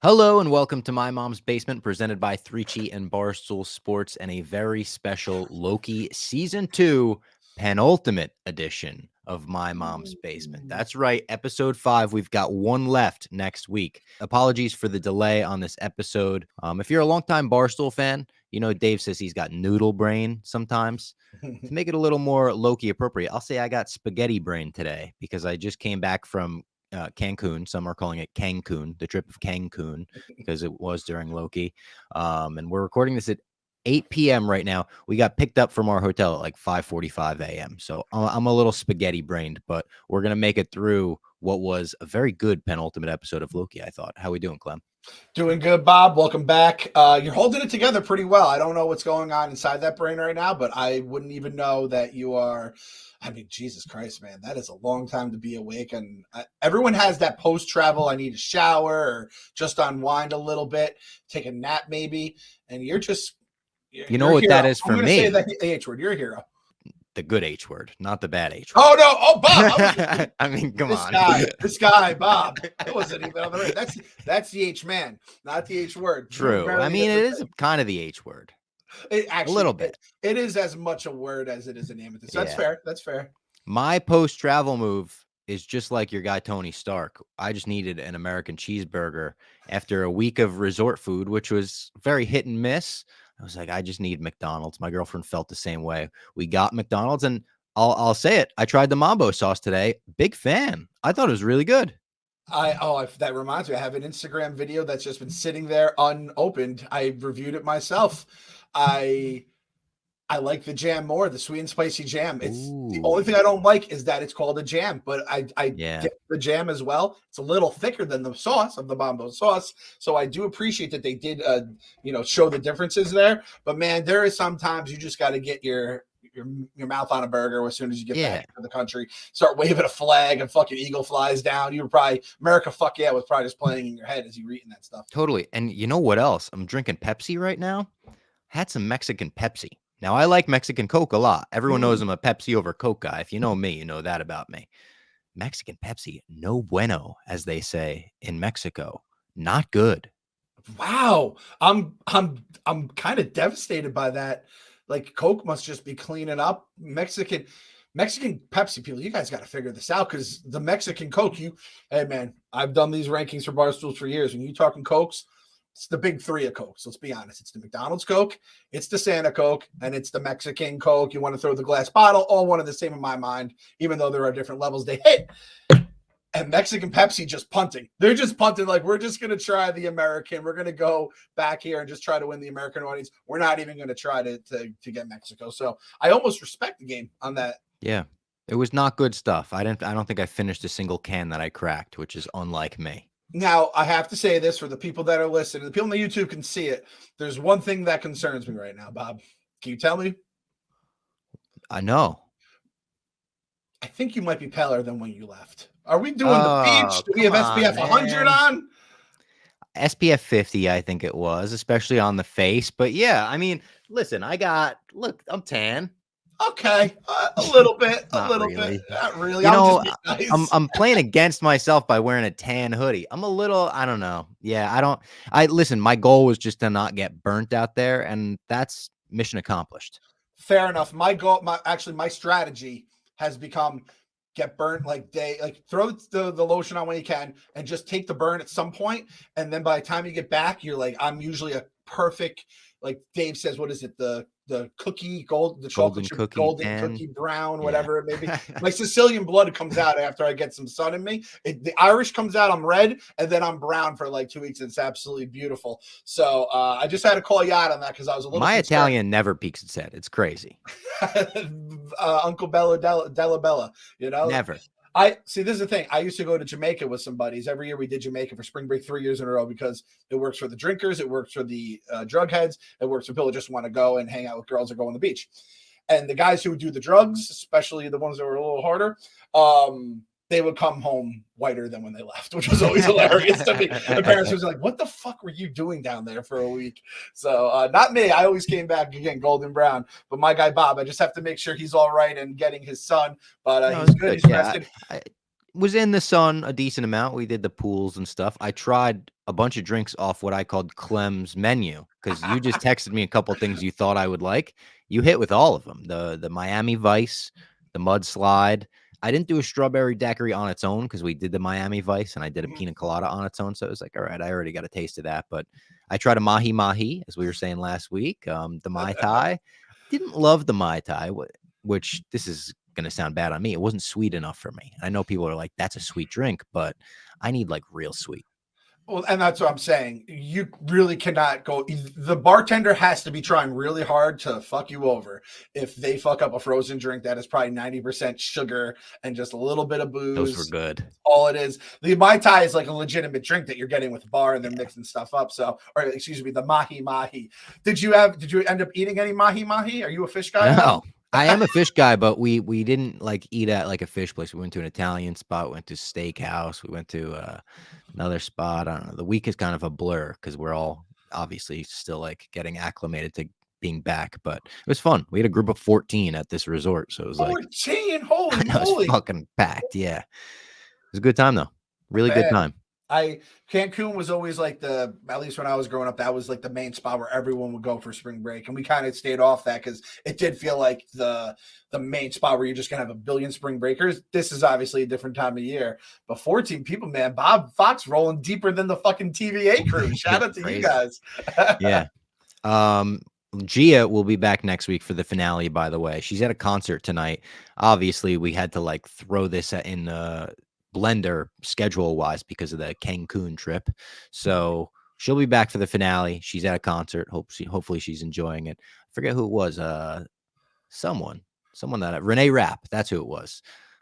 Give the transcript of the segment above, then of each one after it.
Hello and welcome to My Mom's Basement, presented by 3Chi and Barstool Sports, and a very special Loki Season 2 penultimate edition of My Mom's Basement. That's right, Episode 5. We've got one left next week. Apologies for the delay on this episode. If you're a longtime Barstool fan, you know Dave says he's got noodle brain sometimes. To make it a little more Loki appropriate, I'll say I got spaghetti brain today because I just came back from Cancun. Some are calling it Cancun, the trip of Cancun, because it was during Loki. And we're recording this at 8 p.m. right now. We got picked up from our hotel at like 5:45 a.m. So I'm a little spaghetti brained, but we're going to make it through what was a very good penultimate episode of Loki, I thought. How we doing, Clem? Doing good, Bob. Welcome back. You're holding it together pretty well. I don't know what's going on inside that brain right now, but I wouldn't even know that you are. I mean, Jesus Christ, man, that is a long time to be awake. And everyone has that post-travel, I need a shower or just unwind a little bit, take a nap maybe. And you're just, you know what that is for me? I'm going to say that the H word. You're a hero. The good H word, not the bad H word. Oh, no. Oh, Bob. I mean, come on. This guy, Bob. It wasn't even on the right. That's the H man, not the H word. True. I mean, it is kind of the H word. Actually, a little bit. It is as much a word as it is a name. So that's fair. That's fair. My post-travel move is just like your guy Tony Stark. I just needed an American cheeseburger after a week of resort food, which was very hit and miss. I was like, I just need McDonald's. My girlfriend felt the same way. We got McDonald's, and I'll say it. I tried the Mambo sauce today. Big fan. I thought it was really good. That reminds me. I have an Instagram video that's just been sitting there unopened. I reviewed it myself. I like the jam more, the sweet and spicy jam. It's the only thing I don't like is that it's called a jam, but I get the jam as well. It's a little thicker than the sauce of the Mambo sauce. So I do appreciate that they did, show the differences there. But man, there is sometimes you just got to get your mouth on a burger as soon as you get back to the country. Start waving a flag and fucking eagle flies down. You were probably America fuck yeah was probably just playing in your head as you were eating that stuff. Totally. And you know what else? I'm drinking Pepsi right now. Had some Mexican Pepsi. Now, I like Mexican Coke a lot. Everyone knows I'm a Pepsi over Coke guy. If you know me, you know that about me. Mexican Pepsi, no bueno, as they say in Mexico. Not good. Wow. I'm kind of devastated by that. Like, Coke must just be cleaning up. Mexican Pepsi people, you guys got to figure this out, because the Mexican Coke, hey man, I've done these rankings for Barstools for years. When you talking Cokes, it's the big three of Cokes. Let's be honest. It's the McDonald's Coke, it's the Santa Coke, and it's the Mexican Coke. You want to throw the glass bottle, all one and the same in my mind, even though there are different levels they hit. And Mexican Pepsi just punting. They're just punting like, we're just going to try the American. We're going to go back here and just try to win the American audience. We're not even going to try to get Mexico. So I almost respect the game on that. Yeah, it was not good stuff. I don't think I finished a single can that I cracked, which is unlike me. Now, I have to say this for the people that are listening. The people on the YouTube can see it. There's one thing that concerns me right now, Bob. Can you tell me? I know. I think you might be paler than when you left. Are we doing the beach? Do we have SPF 100 on? SPF 50, I think it was, especially on the face. But yeah, I mean, listen, I'm tan. Okay, a little bit, Not really. You know, nice. I'm playing against myself by wearing a tan hoodie. I'm a little, I don't know. Yeah, listen, my goal was just to not get burnt out there, and that's mission accomplished. Fair enough. My goal, my strategy has become get burnt throw the lotion on when you can and just take the burn at some point. And then by the time you get back, you're like, I'm usually a perfect, like Dave says, what is it? The cookie gold, the chocolate golden cookie brown, whatever it may be. My Sicilian blood comes out after I get some sun in me. The Irish comes out, I'm red, and then I'm brown for like 2 weeks. It's absolutely beautiful. So I just had to call you out on that because I was a little concerned. Italian never peeks its head. It's crazy. Uncle Bella Della Bella, you know? Never. This is the thing. I used to go to Jamaica with some buddies. Every year we did Jamaica for spring break 3 years in a row because it works for the drinkers. It works for the drug heads. It works for people who just want to go and hang out with girls or go on the beach. And the guys who do the drugs, especially the ones that were a little harder, they would come home whiter than when they left, which was always hilarious to me. My parents was like, what the fuck were you doing down there for a week? So not me. I always came back again, golden brown. But my guy, Bob, I just have to make sure he's all right and getting his sun. But he's good. He's rested. was in the sun a decent amount. We did the pools and stuff. I tried a bunch of drinks off what I called Clem's menu because you just texted me a couple things you thought I would like. You hit with all of them. The Miami Vice, the mudslide. I didn't do a strawberry daiquiri on its own because we did the Miami Vice and I did a pina colada on its own. So it was like, all right, I already got a taste of that. But I tried a mahi mahi, as we were saying last week. The Mai Tai. Didn't love the Mai Tai, which this is going to sound bad on me. It wasn't sweet enough for me. I know people are like, that's a sweet drink, but I need like real sweet. Well, and that's what I'm saying. You really cannot go. The bartender has to be trying really hard to fuck you over if they fuck up a frozen drink that is probably 90% sugar and just a little bit of booze. Those were good. All it is. The Mai Tai is like a legitimate drink that you're getting with a bar and they're mixing stuff up. So, or excuse me, the mahi mahi. Did you end up eating any mahi mahi? Are you a fish guy? No. I am a fish guy, but we didn't like eat at like a fish place. We went to an Italian spot, went to steakhouse, we went to another spot. I don't know. The week is kind of a blur because we're all obviously still like getting acclimated to being back, but it was fun. We had a group of 14 at this resort, so it was 14, holy like it was fucking packed. Yeah, it was a good time though. Really good time. Cancun was always like at least when I was growing up, that was like the main spot where everyone would go for spring break. And we kind of stayed off that because it did feel like the main spot where you're just gonna have a billion spring breakers. This is obviously a different time of year. But 14 people, man, Bob Fox rolling deeper than the fucking TVA crew. Shout out to you guys. Yeah. Gia will be back next week for the finale, by the way. She's at a concert tonight. Obviously, we had to like throw this in the blender schedule wise because of the Cancun trip. So she'll be back for the finale. She's at a concert. Hopefully she's enjoying it. I forget who it was. Someone that Renee Rapp. That's who it was.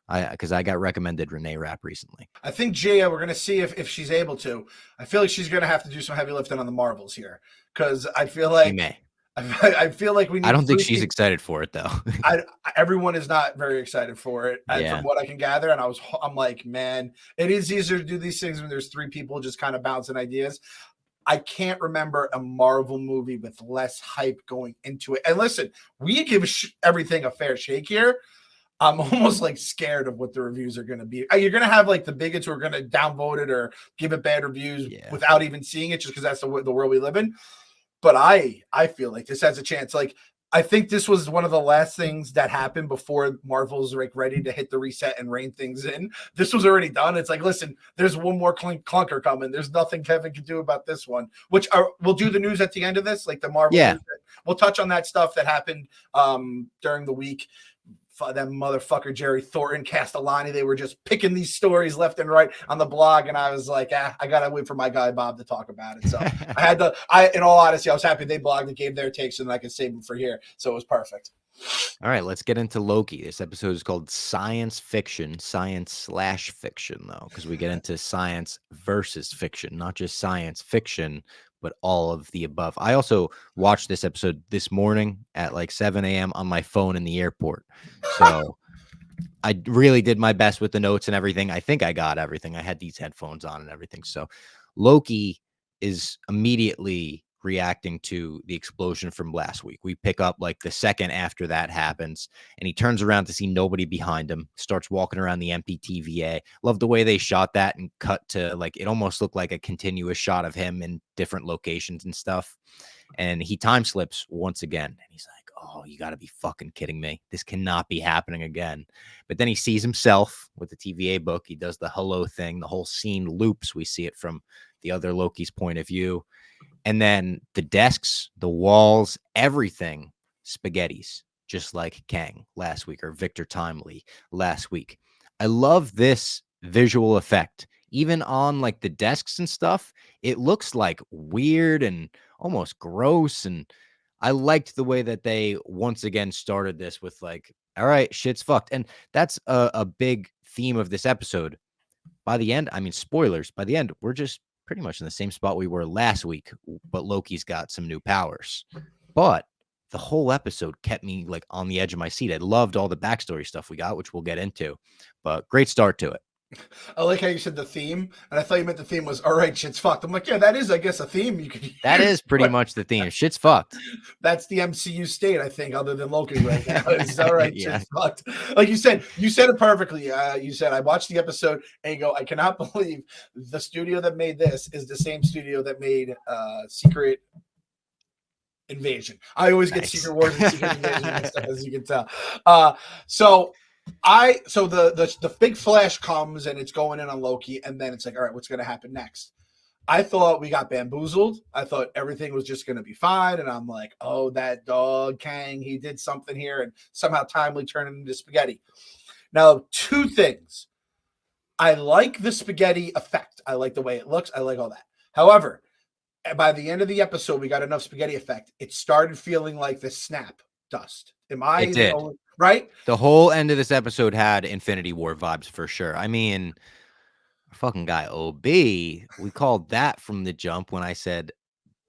Because I got recommended Renee Rapp recently. I think Gia, we're gonna see if she's able to. I feel like she's gonna have to do some heavy lifting on the Marvels here because I feel like She may. I feel like we need. I don't think she's excited for it though. Everyone is not very excited for it, yeah. from what I can gather. And I'm like, man, it is easier to do these things when there's three people just kind of bouncing ideas. I can't remember a Marvel movie with less hype going into it. And listen, we give everything a fair shake here. I'm almost like scared of what the reviews are going to be. You're going to have like the bigots who are going to downvote it or give it bad reviews without even seeing it, just because that's the world we live in. But I feel like this has a chance. Like, I think this was one of the last things that happened before Marvel's like ready to hit the reset and rein things in. This was already done. It's like, listen, there's one more clunker coming. There's nothing Kevin can do about this one, which we'll do the news at the end of this, like the Marvel news. We'll touch on that stuff that happened during the week. That motherfucker Jerry Thornton, Castellani, they were just picking these stories left and right on the blog, and I was like, I gotta wait for my guy Bob to talk about it. So in all honesty, I was happy they blogged and gave their takes, and I could save them for here. So it was perfect. All right, let's get into Loki. This episode is called Science Fiction, Science/Fiction, though, because we get into science versus fiction, not just science fiction, but all of the above. I also watched this episode this morning at like 7 a.m. on my phone in the airport. So I really did my best with the notes and everything. I think I got everything. I had these headphones on and everything. So Loki is immediately reacting to the explosion from last week. We pick up like the second after that happens, and he turns around to see nobody behind him, starts walking around the empty TVA. Love the way they shot that and cut to like, it almost looked like a continuous shot of him in different locations and stuff. And he time slips once again. And he's like, oh, you got to be fucking kidding me. This cannot be happening again. But then he sees himself with the TVA book. He does the hello thing. The whole scene loops. We see it from the other Loki's point of view. And then the desks, the walls, everything, spaghettis, just like Kang last week or Victor Timely last week. I love this visual effect. Even on like the desks and stuff, it looks like weird and almost gross. And I liked the way that they once again started this with like, all right, shit's fucked. And that's a big theme of this episode. By the end, I mean, spoilers, by the end, we're just pretty much in the same spot we were last week, but Loki's got some new powers. But the whole episode kept me like on the edge of my seat. I loved all the backstory stuff we got, which we'll get into, but great start to it. I like how you said the theme, and I thought you meant the theme was "All right, shit's fucked." I'm like, yeah, that is, I guess, a theme you could That use, is pretty but much the theme. Shit's fucked. that's the MCU state, I think, other than Loki right now. It's all right, Yeah, shit's fucked. Like you said it perfectly. You said I watched the episode and you go, I cannot believe the studio that made this is the same studio that made Secret Invasion. I always get nice. Secret Wars and Secret Invasion mixed up, as you can tell. Uh, so the big flash comes and it's going in on Loki, and then it's like, all right, what's going to happen next? I thought we got bamboozled. I thought everything was just going to be fine, and I'm like, oh, that dog Kang, he did something here, and somehow timely turned it into spaghetti. Now, two things. I like the spaghetti effect. I like the way it looks. I like all that. However, by the end of the episode, we got enough spaghetti effect. It started feeling like the snap dust. Am I It the did. only right? The whole end of this episode had Infinity War vibes for sure. I mean, our fucking guy OB, we called that from the jump when I said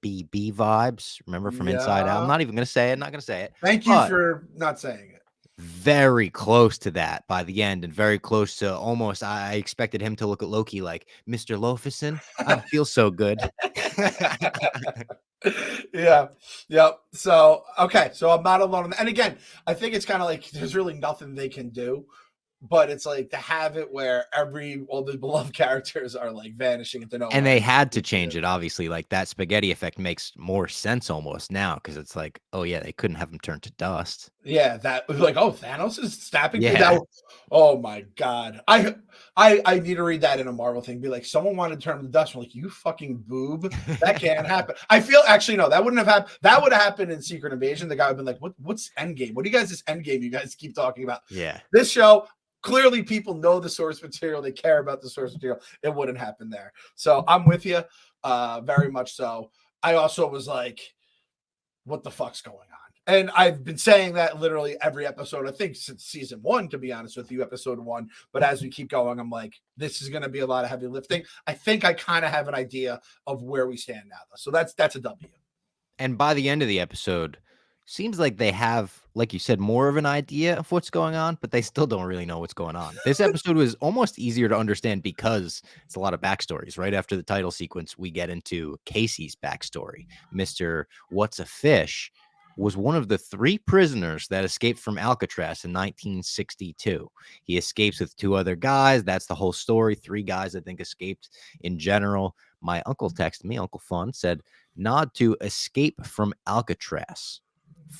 BB vibes. Remember from Inside Out? I'm Yeah. not even gonna say it, not gonna say it. Thank you But for not saying it. very close to that by the end, and very close to almost I expected him to look at Loki like, "Mr. Loficin, I feel so good." Yeah. Yep. So okay. So I'm not alone. And again, I think it's kind of like there's really nothing they can do. But it's like to have it where all the beloved characters are like vanishing into And nowhere. they had to change it, obviously, like, that spaghetti effect makes more sense almost now because it's like, "Oh, yeah, they couldn't have him turn to dust." Yeah, that was like, oh, Thanos is snapping through Yeah. that. Oh my god. I need to read that in a Marvel thing. Be like, someone wanted to turn him to dust. I'm like, you fucking boob. That can't happen. I feel actually no, that wouldn't have happened. That would have happened in Secret Invasion. The guy would have been like, what's Endgame? What do you guys this Endgame you guys keep talking about? Yeah. This show, clearly people know the source material, they care about the source material. It wouldn't happen there. So I'm with you, very much so. I also was like, what the fuck's going on? And I've been saying that literally every episode, I think since season 1, to be honest with you, episode 1. But as we keep going, I'm like, this is going to be a lot of heavy lifting. I think I kind of have an idea of where we stand now, though. So that's a W. And by the end of the episode, seems like they have, like you said, more of an idea of what's going on, but they still don't really know what's going on. This episode was almost easier to understand because it's a lot of backstories. Right after the title sequence, we get into Casey's backstory. Mr. What's a Fish was one of the 3 prisoners that escaped from Alcatraz in 1962. He escapes with 2 other guys. That's the whole story. 3 guys, I think, escaped in general. My uncle texted me, Uncle Fun, said, nod to Escape from Alcatraz,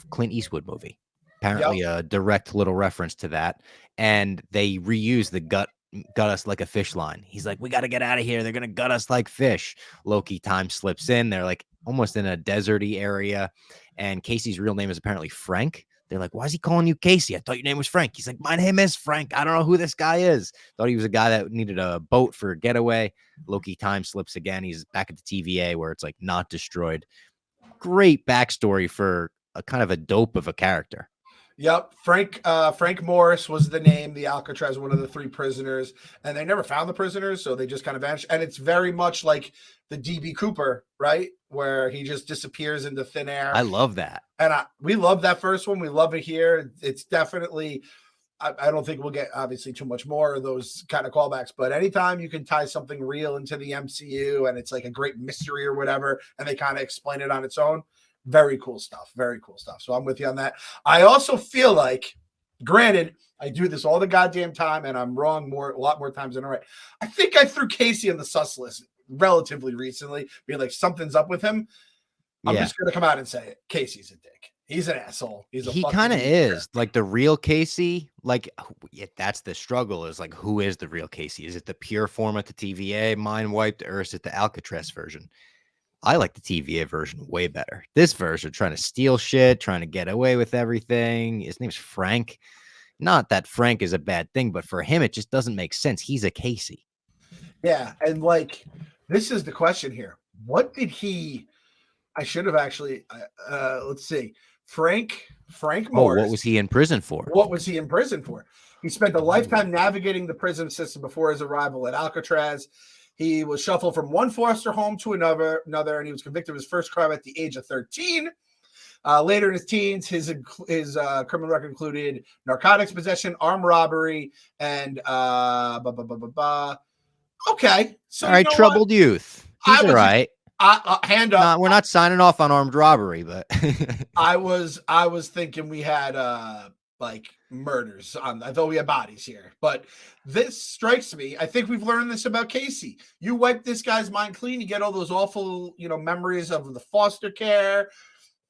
Clint Eastwood movie. Apparently Yep. a direct little reference to that. And they reuse the gut us like a fish line. He's like, we got to get out of here. They're going to gut us like fish. Loki time slips in. They're like almost in a deserty area. And Casey's real name is apparently Frank. They're like, why is he calling you Casey? I thought your name was Frank. He's like, my name is Frank. I don't know who this guy is. Thought he was a guy that needed a boat for a getaway. Loki time slips again. He's back at the TVA where it's like not destroyed. Great backstory for a kind of a dope of a character. Yep. Frank Morris was the name, the Alcatraz, one of the 3 prisoners, and they never found the prisoners, so they just kind of vanished. And it's very much like the DB Cooper, right? Where he just disappears into thin air. I love that. And we love that first one. We love it here. It's definitely, I don't think we'll get obviously too much more of those kind of callbacks, but anytime you can tie something real into the MCU and it's like a great mystery or whatever, and they kind of explain it on its own, very cool stuff. Very cool stuff. So I'm with you on that. I also feel like, granted, I do this all the goddamn time and I'm wrong a lot more times than I'm right. I think I threw Casey in the sus list relatively recently, being like, something's up with him. I'm just going to come out and say it. Casey's a dick. He's an asshole. He kind of is like the real Casey. Like that's the struggle is like, who is the real Casey? Is it the pure form at the TVA mind wiped or is it the Alcatraz version? I like the TVA version way better. This version trying to steal shit, trying to get away with everything. His name's Frank. Not that Frank is a bad thing, but for him, it just doesn't make sense. He's a Casey. Yeah. And like, this is the question here. What did I should have actually, let's see. Frank Morris. What was he in prison for? What was he in prison for? He spent a lifetime navigating the prison system before his arrival at Alcatraz. He was shuffled from one foster home to another, and he was convicted of his first crime at the age of 13. Later in his teens, his criminal record included narcotics possession, armed robbery, and okay. So All you right, know what? troubled youth. I He's all was just right. hand up. Not we're not signing off on armed robbery, but I was thinking we had like murders on. I thought we had bodies here, but this strikes me. I think we've learned this about Casey. You wipe this guy's mind clean, you get all those awful, memories of the foster care.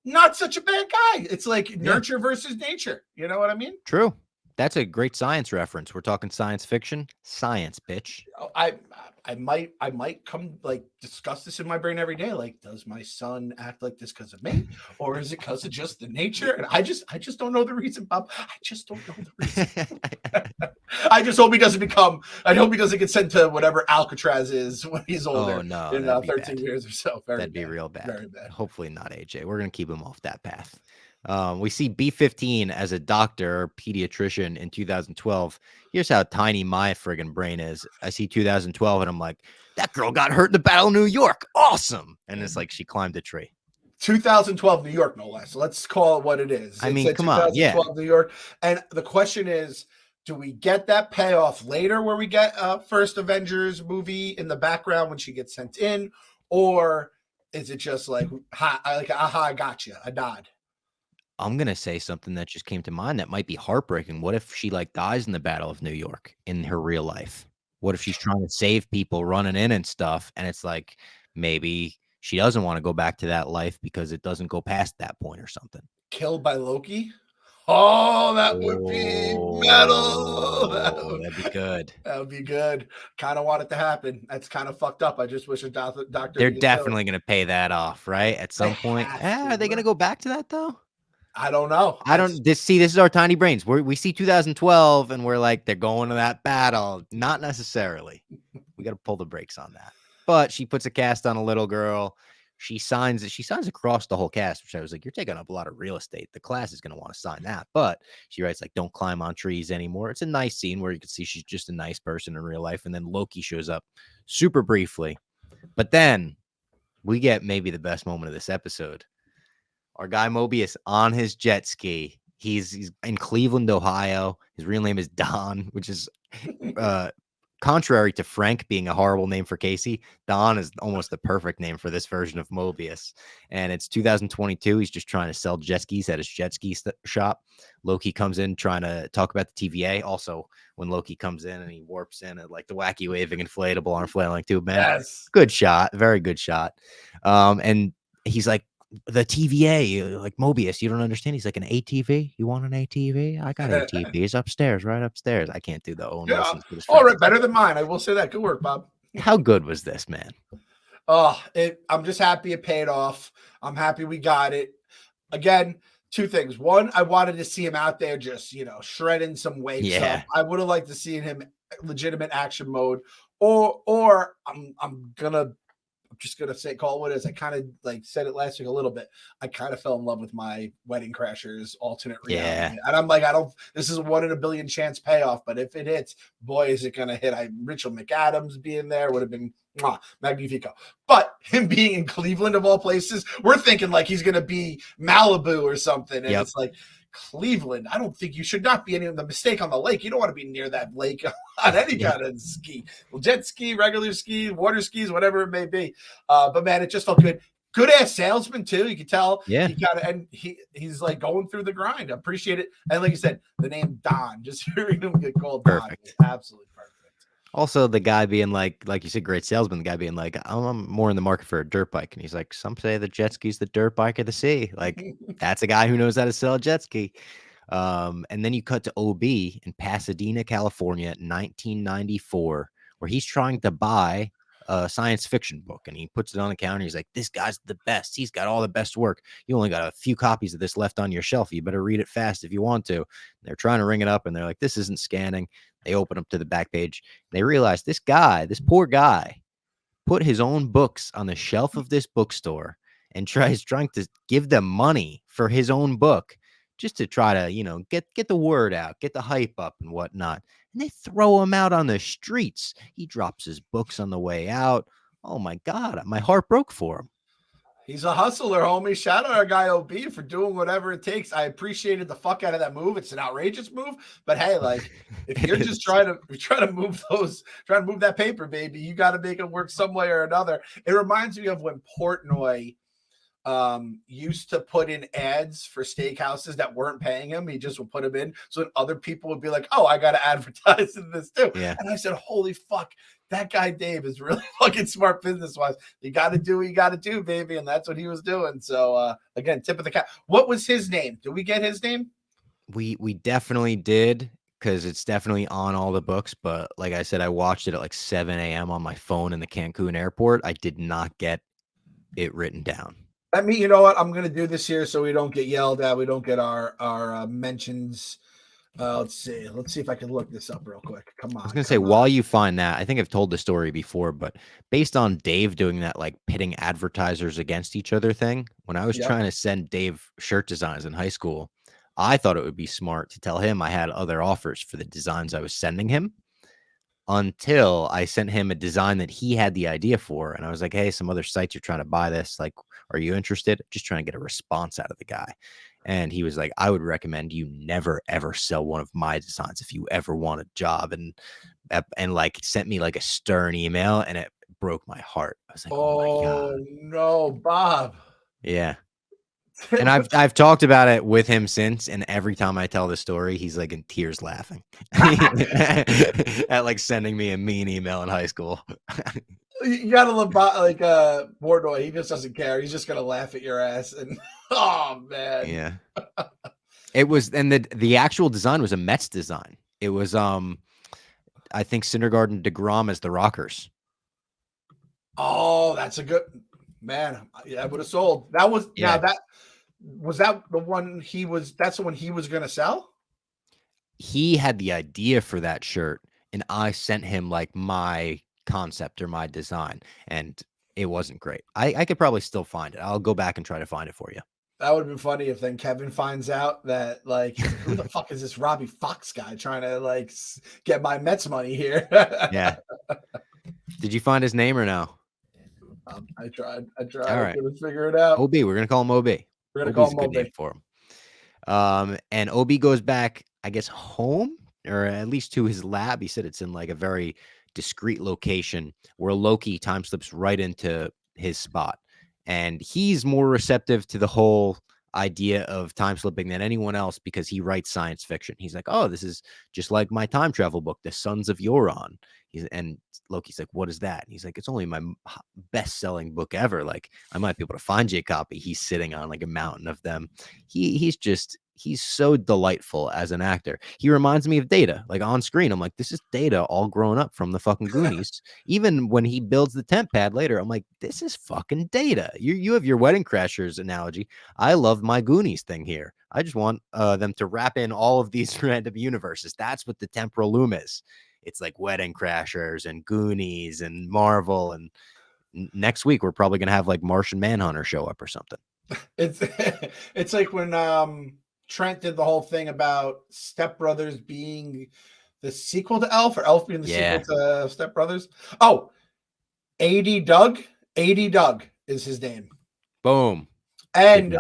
Not such a bad guy. It's like yeah, nurture versus nature. You know what I mean? true. That's a great science reference. We're talking science fiction. Science, bitch. I might come like discuss this in my brain every day. Like, does my son act like this because of me, or is it because of just the nature? And I just don't know the reason, Bob. I just don't know the reason. I just hope he doesn't become. I hope he doesn't get sent to whatever Alcatraz is when he's older. Oh no, in that'd be 13 bad. years or so. That'd be real bad. Very bad. Hopefully not AJ. We're gonna keep him off that path. We see B15 as a doctor or pediatrician in 2012. Here's how tiny my friggin' brain is. I see 2012 and I'm like, that girl got hurt in the Battle of New York. Awesome. And it's like she climbed a tree. 2012 New York, no less. Let's call it what it is. I mean, come on, yeah. 2012 New York. And the question is, do we get that payoff later where we get first Avengers movie in the background when she gets sent in? Or is it just like, aha, I got you, a nod? I'm gonna say something that just came to mind that might be heartbreaking. What if she like dies in the Battle of New York in her real life? What if she's trying to save people running in and stuff, and it's like maybe she doesn't want to go back to that life because it doesn't go past that point or something. Killed by Loki? Oh, that would be metal. That'd be good. That would be good. Kind of want it to happen. That's kind of fucked up. I just wish a doctor. They're definitely going to pay that off, right? At some point. Are they going to go back to that though? I don't know. This is our tiny brains. We see 2012 and we're like, they're going to that battle. Not necessarily. We got to pull the brakes on that. But she puts a cast on a little girl. She signs across the whole cast, which I was like, you're taking up a lot of real estate. The class is going to want to sign that. But she writes like, don't climb on trees anymore. It's a nice scene where you can see she's just a nice person in real life. And then Loki shows up super briefly. But then we get maybe the best moment of this episode. Our guy Mobius on his jet ski. He's in Cleveland, Ohio. His real name is Don, which is contrary to Frank being a horrible name for Casey. Don is almost the perfect name for this version of Mobius. And it's 2022. He's just trying to sell jet skis at his jet ski shop. Loki comes in trying to talk about the TVA. Also, when Loki comes in and he warps in at like the wacky waving inflatable arm flailing tube man. Yes. Good shot. Very good shot. And he's like, the TVA, like Mobius, you don't understand. He's like, an ATV? You want an ATV? I got ATVs upstairs, right upstairs. I can't do the own lessons. All right, better than mine. I will say that. Good work, Bob. How good was this, man? I'm just happy it paid off. I'm happy we got it. Again, two things. One, I wanted to see him out there just, shredding some weight. Yeah. I would have liked to see him legitimate action mode. Or I'm just gonna call it what it is. I kind of like said it last week a little bit. I kind of fell in love with my Wedding Crashers alternate reality. Yeah. And I'm like, this is a 1 in a billion chance payoff, but if it hits, boy, is it gonna hit. Rachel McAdams being there would have been magnifico. But him being in Cleveland of all places, we're thinking like he's gonna be Malibu or something. And it's like Cleveland. I don't think you should not be any of the mistake on the lake. You don't want to be near that lake on any kind of ski. Well, jet ski, regular ski, water skis, whatever it may be. But man, it just felt good. Good ass salesman too. You can tell. Yeah. He's like going through the grind. I appreciate it. And like you said, the name Don, just hearing him get called perfect. Don, absolutely perfect. Also, the guy being like you said, great salesman. The guy being like, I'm more in the market for a dirt bike, and he's like, some say the jet ski's the dirt bike of the sea. Like, that's a guy who knows how to sell a jet ski. And then you cut to OB in Pasadena, California, 1994, where he's trying to buy a science fiction book, and he puts it on the counter. He's like, this guy's the best. He's got all the best work. You only got a few copies of this left on your shelf. You better read it fast if you want to. And they're trying to ring it up, and they're like, this isn't scanning. They open up to the back page. They realize this poor guy, put his own books on the shelf of this bookstore and trying to give them money for his own book just to try to, get the word out, get the hype up and whatnot. And they throw him out on the streets. He drops his books on the way out. Oh my God, my heart broke for him. He's a hustler, homie. Shout out our guy OB for doing whatever it takes. I appreciated the fuck out of that move. It's an outrageous move, but hey, like if It you're just is. trying to move that paper, baby, you got to make it work some way or another. It reminds me of when Portnoy used to put in ads for steakhouses that weren't paying him. He just would put them in so that other people would be like, oh, I got to advertise in this too. Yeah. And I said, holy fuck, that guy Dave is really fucking smart business wise. You got to do what you got to do, baby. And that's what he was doing. So again, tip of the cap. What was his name? Did we get his name? We definitely did, because it's definitely on all the books. But like I said, I watched it at like 7 a.m. on my phone in the Cancun airport. I did not get it written down. I mean, you know what? I'm gonna do this here so we don't get yelled at. We don't get our mentions. Let's see. Let's see if I can look this up real quick. Come I was on, gonna say, come on. while you find that, I think I've told the story before, but based on Dave doing that, like pitting advertisers against each other thing, when I was Yep. trying to send Dave shirt designs in high school, I thought it would be smart to tell him I had other offers for the designs I was sending him, until I sent him a design that he had the idea for. And I was like, hey, some other sites are trying to buy this. Like, are you interested? Just trying to get a response out of the guy. And he was like, I would recommend you never, ever sell one of my designs if you ever want a job. And like sent me like a stern email, and it broke my heart. I was like, oh my God. Oh no, Bob. Yeah. And I've talked about it with him since, and every time I tell the story, he's like in tears laughing at like sending me a mean email in high school. You gotta love like Portnoy. He just doesn't care. He's just gonna laugh at your ass. And oh man. Yeah. It was, and the actual design was a Mets design. It was I think Syndergaard and DeGrom as the Rockers. Oh, that's a good man. Yeah, I would have sold. That was Yeah. now that was that the one he was. That's the one he was gonna sell. He had the idea for that shirt, and I sent him like my concept or my design, and it wasn't great. I could probably still find it. I'll go back and try to find it for you. That would have been funny if then Kevin finds out that like he's like, who the fuck is this Robbie Fox guy trying to like get my Mets money here? Yeah. Did you find his name or no? I tried. I All right. couldn't figure it out. OB. We're gonna call him OB. We're gonna call OB's a him good OB. name for him. And OB goes back, I guess, home, or at least to his lab. He said it's in like a very discreet location where Loki time slips right into his spot. And he's more receptive to the whole idea of time slipping than anyone else, because he writes science fiction. He's like, oh, this is just like my time travel book, The Sons of Euron. And Loki's like, what is that? And he's like, it's only my best-selling book ever. Like, I might be able to find you a copy. He's sitting on like a mountain of them. He's so delightful as an actor. He reminds me of Data, like on screen. I'm like, this is Data all grown up from the fucking Goonies. Even when he builds the tent pad later, I'm like, this is fucking Data. You have your Wedding Crashers analogy. I love my Goonies thing here. I just want them to wrap in all of these random universes. That's what the temporal loom is. It's like Wedding Crashers and Goonies and Marvel. And next week, we're probably going to have like Martian Manhunter show up or something. It's it's like when Trent did the whole thing about Step Brothers being the sequel to Elf, or Elf being the sequel to Step Brothers. Oh, AD Doug. AD Doug is his name. Boom. And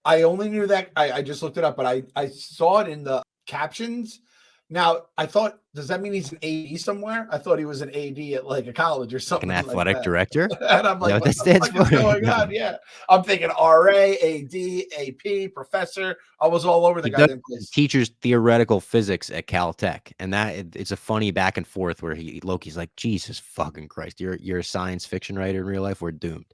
I only knew that. I just looked it up, but I saw it in the captions. Now, I thought, does that mean he's an AD somewhere? I thought he was an AD at like a college or something. Like an athletic director? And I'm like, what the fuck is going on? Yeah. I'm thinking RA, AD, AP, professor. I was all over the goddamn place. Teaches theoretical physics at Caltech. And it's a funny back and forth where Loki's like, Jesus fucking Christ, you're a science fiction writer in real life? We're doomed.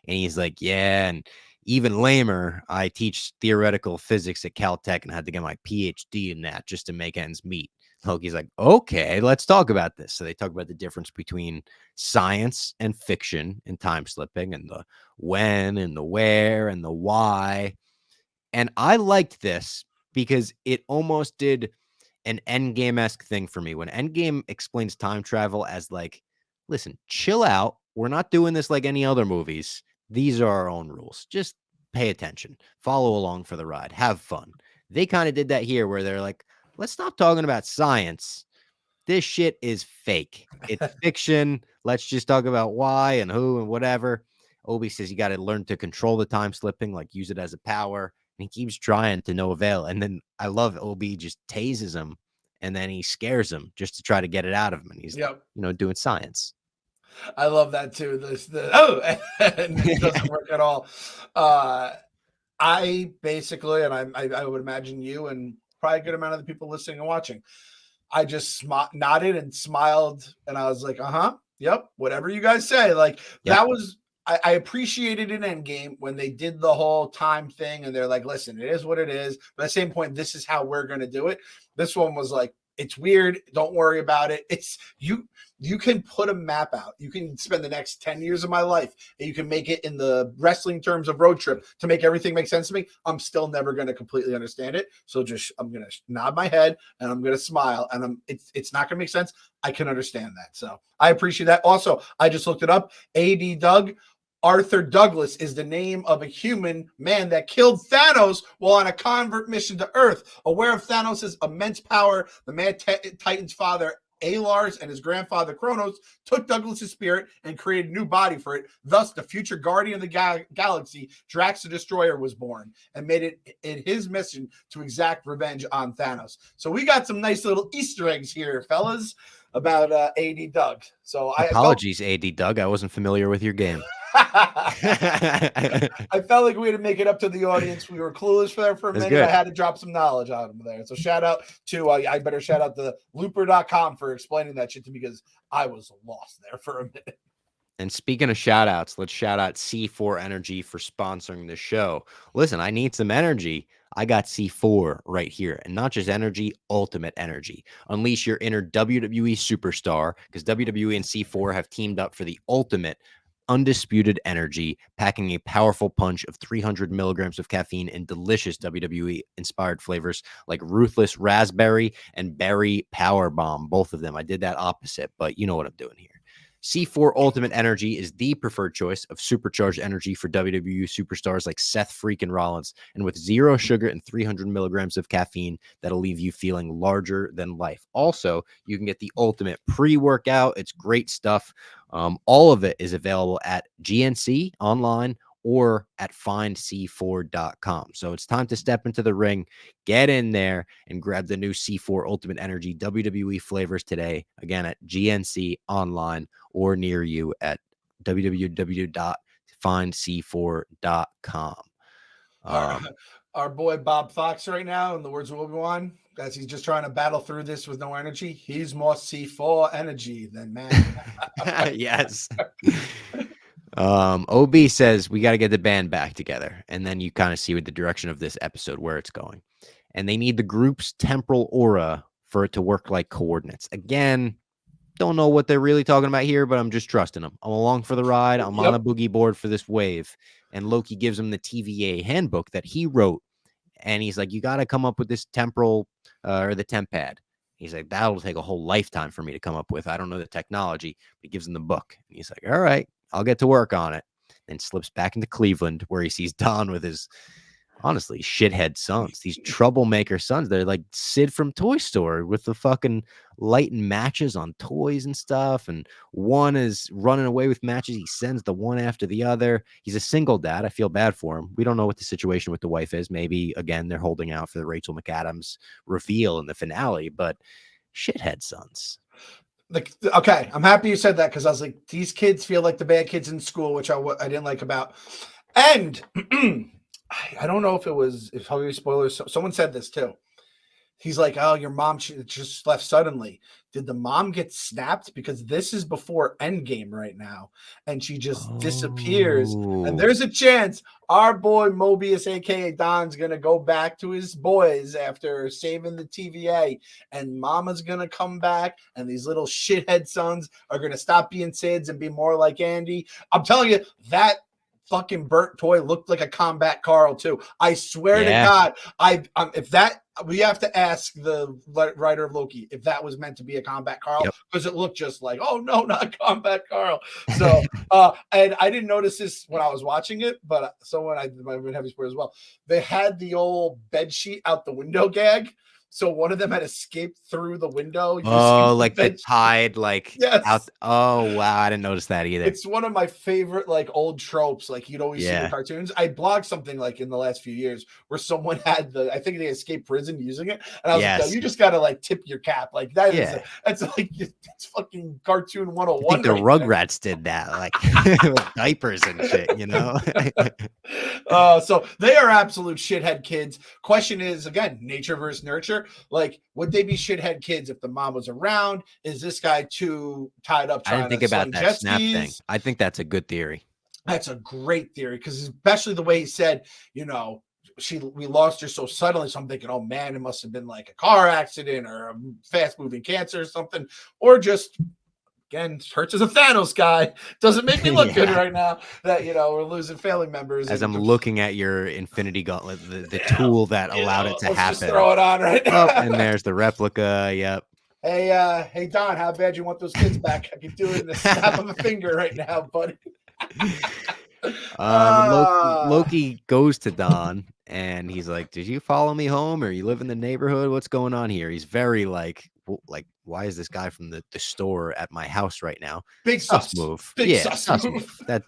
And he's like, yeah, and even lamer, I teach theoretical physics at Caltech and had to get my PhD in that just to make ends meet. Loki's like, okay, let's talk about this. So they talk about the difference between science and fiction and time slipping, and the when and the where and the why. And I liked this because it almost did an Endgame-esque thing for me. When Endgame explains time travel as like, listen, chill out. We're not doing this like any other movies. These are our own rules. Just pay attention. Follow along for the ride. Have fun. They kind of did that here where they're like, let's stop talking about science. This shit is fake. It's fiction. Let's just talk about why and who and whatever. Obi says you got to learn to control the time slipping, like use it as a power. And he keeps trying to no avail. And then I love Obi just tases him and then he scares him just to try to get it out of him. And he's, Yep. doing science. I love that too. And it doesn't work at all. I basically, and I would imagine you and probably a good amount of the people listening and watching, I just nodded and smiled, and I was like, yep, whatever you guys say. Like that was, I appreciated in Endgame when they did the whole time thing, and they're like, listen, it is what it is. But at the same point, this is how we're gonna do it. This one was like, it's weird. Don't worry about it. It's you can put a map out. You can spend the next 10 years of my life and you can make it in the wrestling terms of road trip to make everything make sense to me. I'm still never going to completely understand it. So I'm going to nod my head and I'm going to smile, and it's not going to make sense. I can understand that. So I appreciate that. Also, I just looked it up. AD Doug. Arthur Douglas is the name of a human man that killed Thanos while on a convert mission to Earth. Aware of Thanos' immense power, the Mad Titan's father, Alars, and his grandfather, Kronos, took Douglas' spirit and created a new body for it. Thus, the future guardian of the galaxy, Drax the Destroyer, was born and made it his mission to exact revenge on Thanos. So we got some nice little Easter eggs here, fellas, about AD Doug. So Apologies, AD Doug. I wasn't familiar with your game. I felt like we had to make it up to the audience. We were clueless for a minute. Good. I had to drop some knowledge on them there. So shout out to I better shout out to looper.com for explaining that shit to me, because I was lost there for a minute. And speaking of shout outs, let's shout out C4 Energy for sponsoring the show. Listen, I need some energy. I got C4 right here, and not just energy, ultimate energy. Unleash your inner WWE superstar, because WWE and C4 have teamed up for the ultimate undisputed energy, packing a powerful punch of 300 milligrams of caffeine in delicious WWE inspired flavors like Ruthless Raspberry and Berry Power Bomb. Both of them. I did that opposite, but you know what I'm doing here. C4 Ultimate Energy is the preferred choice of supercharged energy for WWE superstars like Seth freaking Rollins, and with 0 sugar and 300 milligrams of caffeine, that'll leave you feeling larger than life. Also, you can get the ultimate pre-workout. It's great stuff. All of it is available at GNC online or at findc4.com. So it's time to step into the ring, get in there, and grab the new C4 Ultimate Energy WWE flavors today. Again, at GNC online or near you at www.findc4.com. Our boy Bob Fox right now, in the words of Obi-Wan, as he's just trying to battle through this with no energy, he's more C4 energy than man. Yes. OB says we got to get the band back together, and then you kind of see with the direction of this episode where it's going. And they need the group's temporal aura for it to work like coordinates. Again, don't know what they're really talking about here, but I'm just trusting them. I'm along for the ride. I'm on a boogie board for this wave. And Loki gives him the TVA handbook that he wrote. And he's like, you got to come up with this temporal or the temp pad. He's like, that'll take a whole lifetime for me to come up with. I don't know the technology. But he gives him the book. And he's like, all right, I'll get to work on it. Then slips back into Cleveland, where he sees Don with his, honestly, shithead sons. These troublemaker sons. They're like Sid from Toy Story with the fucking lighting matches on toys and stuff. And one is running away with matches. He sends the one after the other. He's a single dad. I feel bad for him. We don't know what the situation with the wife is. Maybe, again, they're holding out for the Rachel McAdams reveal in the finale, but shithead sons. Okay, I'm happy you said that, because I was like, these kids feel like the bad kids in school, which I didn't like about. And I don't know if probably spoilers. Someone said this too. He's like, oh, your mom just left suddenly. Did the mom get snapped? Because this is before Endgame right now, and she just disappears. And there's a chance our boy Mobius, aka Don's, gonna go back to his boys after saving the TVA, and Mama's gonna come back, and these little shithead sons are gonna stop being Sids and be more like Andy. I'm telling you, that fucking burnt toy looked like a Combat Carl too. I swear to God, if that, we have to ask the writer of Loki if that was meant to be a Combat Carl, because it looked just like, oh no, not Combat Carl. So and I didn't notice this when I was watching it, but someone, I might have been heavy spoilers as well. They had the old bed sheet out the window gag. So one of them had escaped through the window using Oh, the like the bench. tide, like out. Yes. Oh, wow. I didn't notice that either. It's one of my favorite like old tropes, like you'd always see in Yeah. cartoons. I blogged something like in the last few years where someone had I think they escaped prison using it, and I was like, "Yo, Yes. you just gotta like tip your cap, like Yeah. that's like it's fucking cartoon I think 101 the right there." Rugrats did that, like with diapers and shit, you know? So they are absolute shithead kids. Question is again, nature versus nurture. Like, would they be shithead kids if the mom was around? Is this guy too tied up I didn't trying think to about sling that jet snap thing. skis? I think that's a good theory. That's a great theory because especially the way he said, we lost her so suddenly. So I'm thinking, oh man, it must have been like a car accident or a fast moving cancer or something, or just again, Hurts is a Thanos guy. Doesn't make me look good Yeah. right now that we're losing family members. As And I'm looking at your Infinity Gauntlet, the tool that allowed it to let's just happen. throw it on right now. Oh, and there's the replica. Yep. Hey Don, how bad you want those kids back? I could do it in the snap of a finger right now, buddy. Loki goes to Don and he's like, "Did you follow me home, or you live in the neighborhood? What's going on here?" He's very like, why is this guy from the store at my house right now? Big sus move. Big Yeah, sus move. That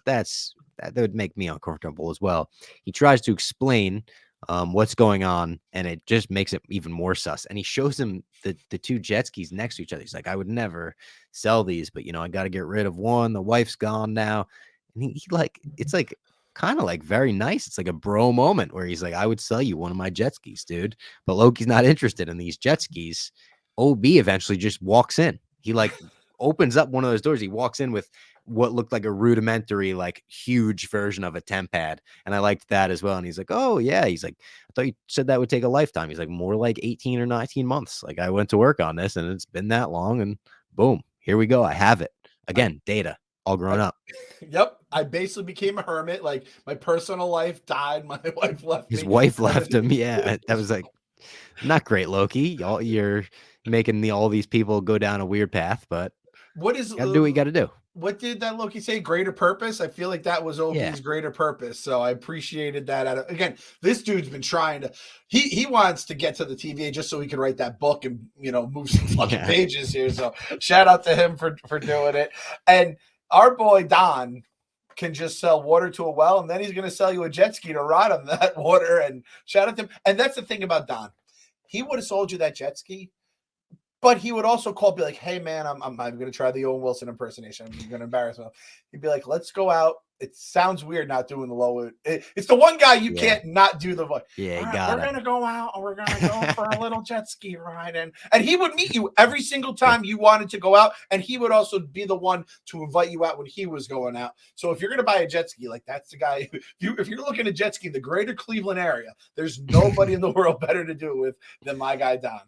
would make me uncomfortable as well. He tries to explain what's going on, and it just makes it even more sus. And he shows him the two jet skis next to each other. He's like, "I would never sell these, but I got to get rid of one. The wife's gone now." And he like, it's like kind of like very nice. It's like a bro moment where he's like, "I would sell you one of my jet skis, dude." But Loki's not interested in these jet skis. OB eventually just walks in. He like opens up one of those doors. He walks in with what looked like a rudimentary, like huge version of a temp pad. And I liked that as well. And he's like, "Oh, yeah." He's like, "I thought you said that would take a lifetime." He's like, "More like 18 or 19 months. Like, I went to work on this and it's been that long. And boom, here we go. I have it. Again, data, all grown up." Yep. I basically became a hermit. Like my personal life died. My wife left His me. wife left him. Yeah. That was like not great, Loki. You're making all these people go down a weird path, but What is gotta do what you gotta do. what did that Loki say? Greater purpose? I feel like that was Yeah. OB's greater purpose. So I appreciated that. Again, this dude's been trying to he wants to get to the TVA just so he could write that book and move some fucking pages here. So shout out to him for doing it. And our boy Don can just sell water to a well, and then he's going to sell you a jet ski to ride on that water. And shout out to him. And that's the thing about Don. He would have sold you that jet ski, but he would also be like, "Hey man, I'm going to try the Owen Wilson impersonation. I'm going to embarrass myself." He'd be like, "Let's go out." It sounds weird not doing the low. It's the one guy you can't not do the voice. Yeah, We're going to go out and we're going to go for a little jet ski ride. And he would meet you every single time you wanted to go out. And he would also be the one to invite you out when he was going out. So if you're going to buy a jet ski, like that's the guy. If you're looking at jet ski in the greater Cleveland area, there's nobody in the world better to do it with than my guy, Don.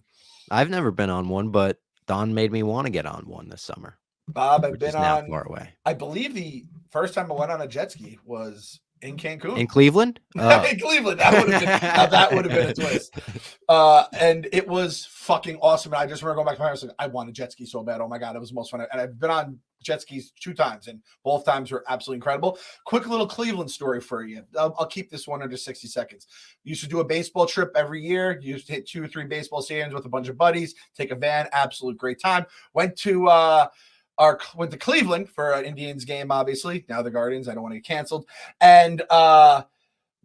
I've never been on one, but Don made me want to get on one this summer. Bob, I've been now far away. I believe the first time I went on a jet ski was in Cancun. In Cleveland? In Cleveland. That would have been a twist. And it was fucking awesome. And I just remember going back to my house, like, I want a jet ski so bad. Oh my God, it was the most fun. And I've been on jet skis 2 times, and both times were absolutely incredible. Quick little Cleveland story for you. I'll keep this one under 60 seconds. Used to do a baseball trip every year. Used to hit 2 or 3 baseball stadiums with a bunch of buddies, take a van, absolute great time. Went to Cleveland for an Indians game, obviously. Now the Guardians, I don't want to get canceled. And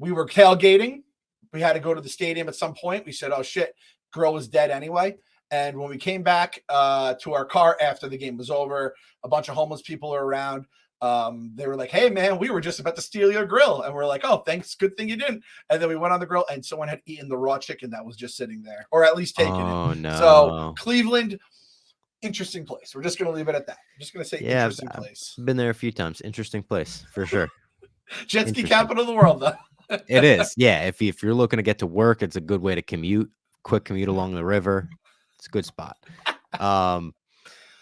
we were tailgating. We had to go to the stadium at some point. We said, "Oh shit, girl was dead anyway." And when we came back to our car after the game was over, a bunch of homeless people were around. They were like, "Hey man, we were just about to steal your grill." And we're like, "Oh, thanks. Good thing you didn't." And then we went on the grill and someone had eaten the raw chicken that was just sitting there, or at least taken it. Oh no. So Cleveland, interesting place. We're just going to leave it at that. I'm just going to say interesting place. Been there a few times. Interesting place for sure. Jet ski capital of the world, though. It is. Yeah. If you're looking to get to work, it's a good way to commute. Quick commute along the river. It's a good spot.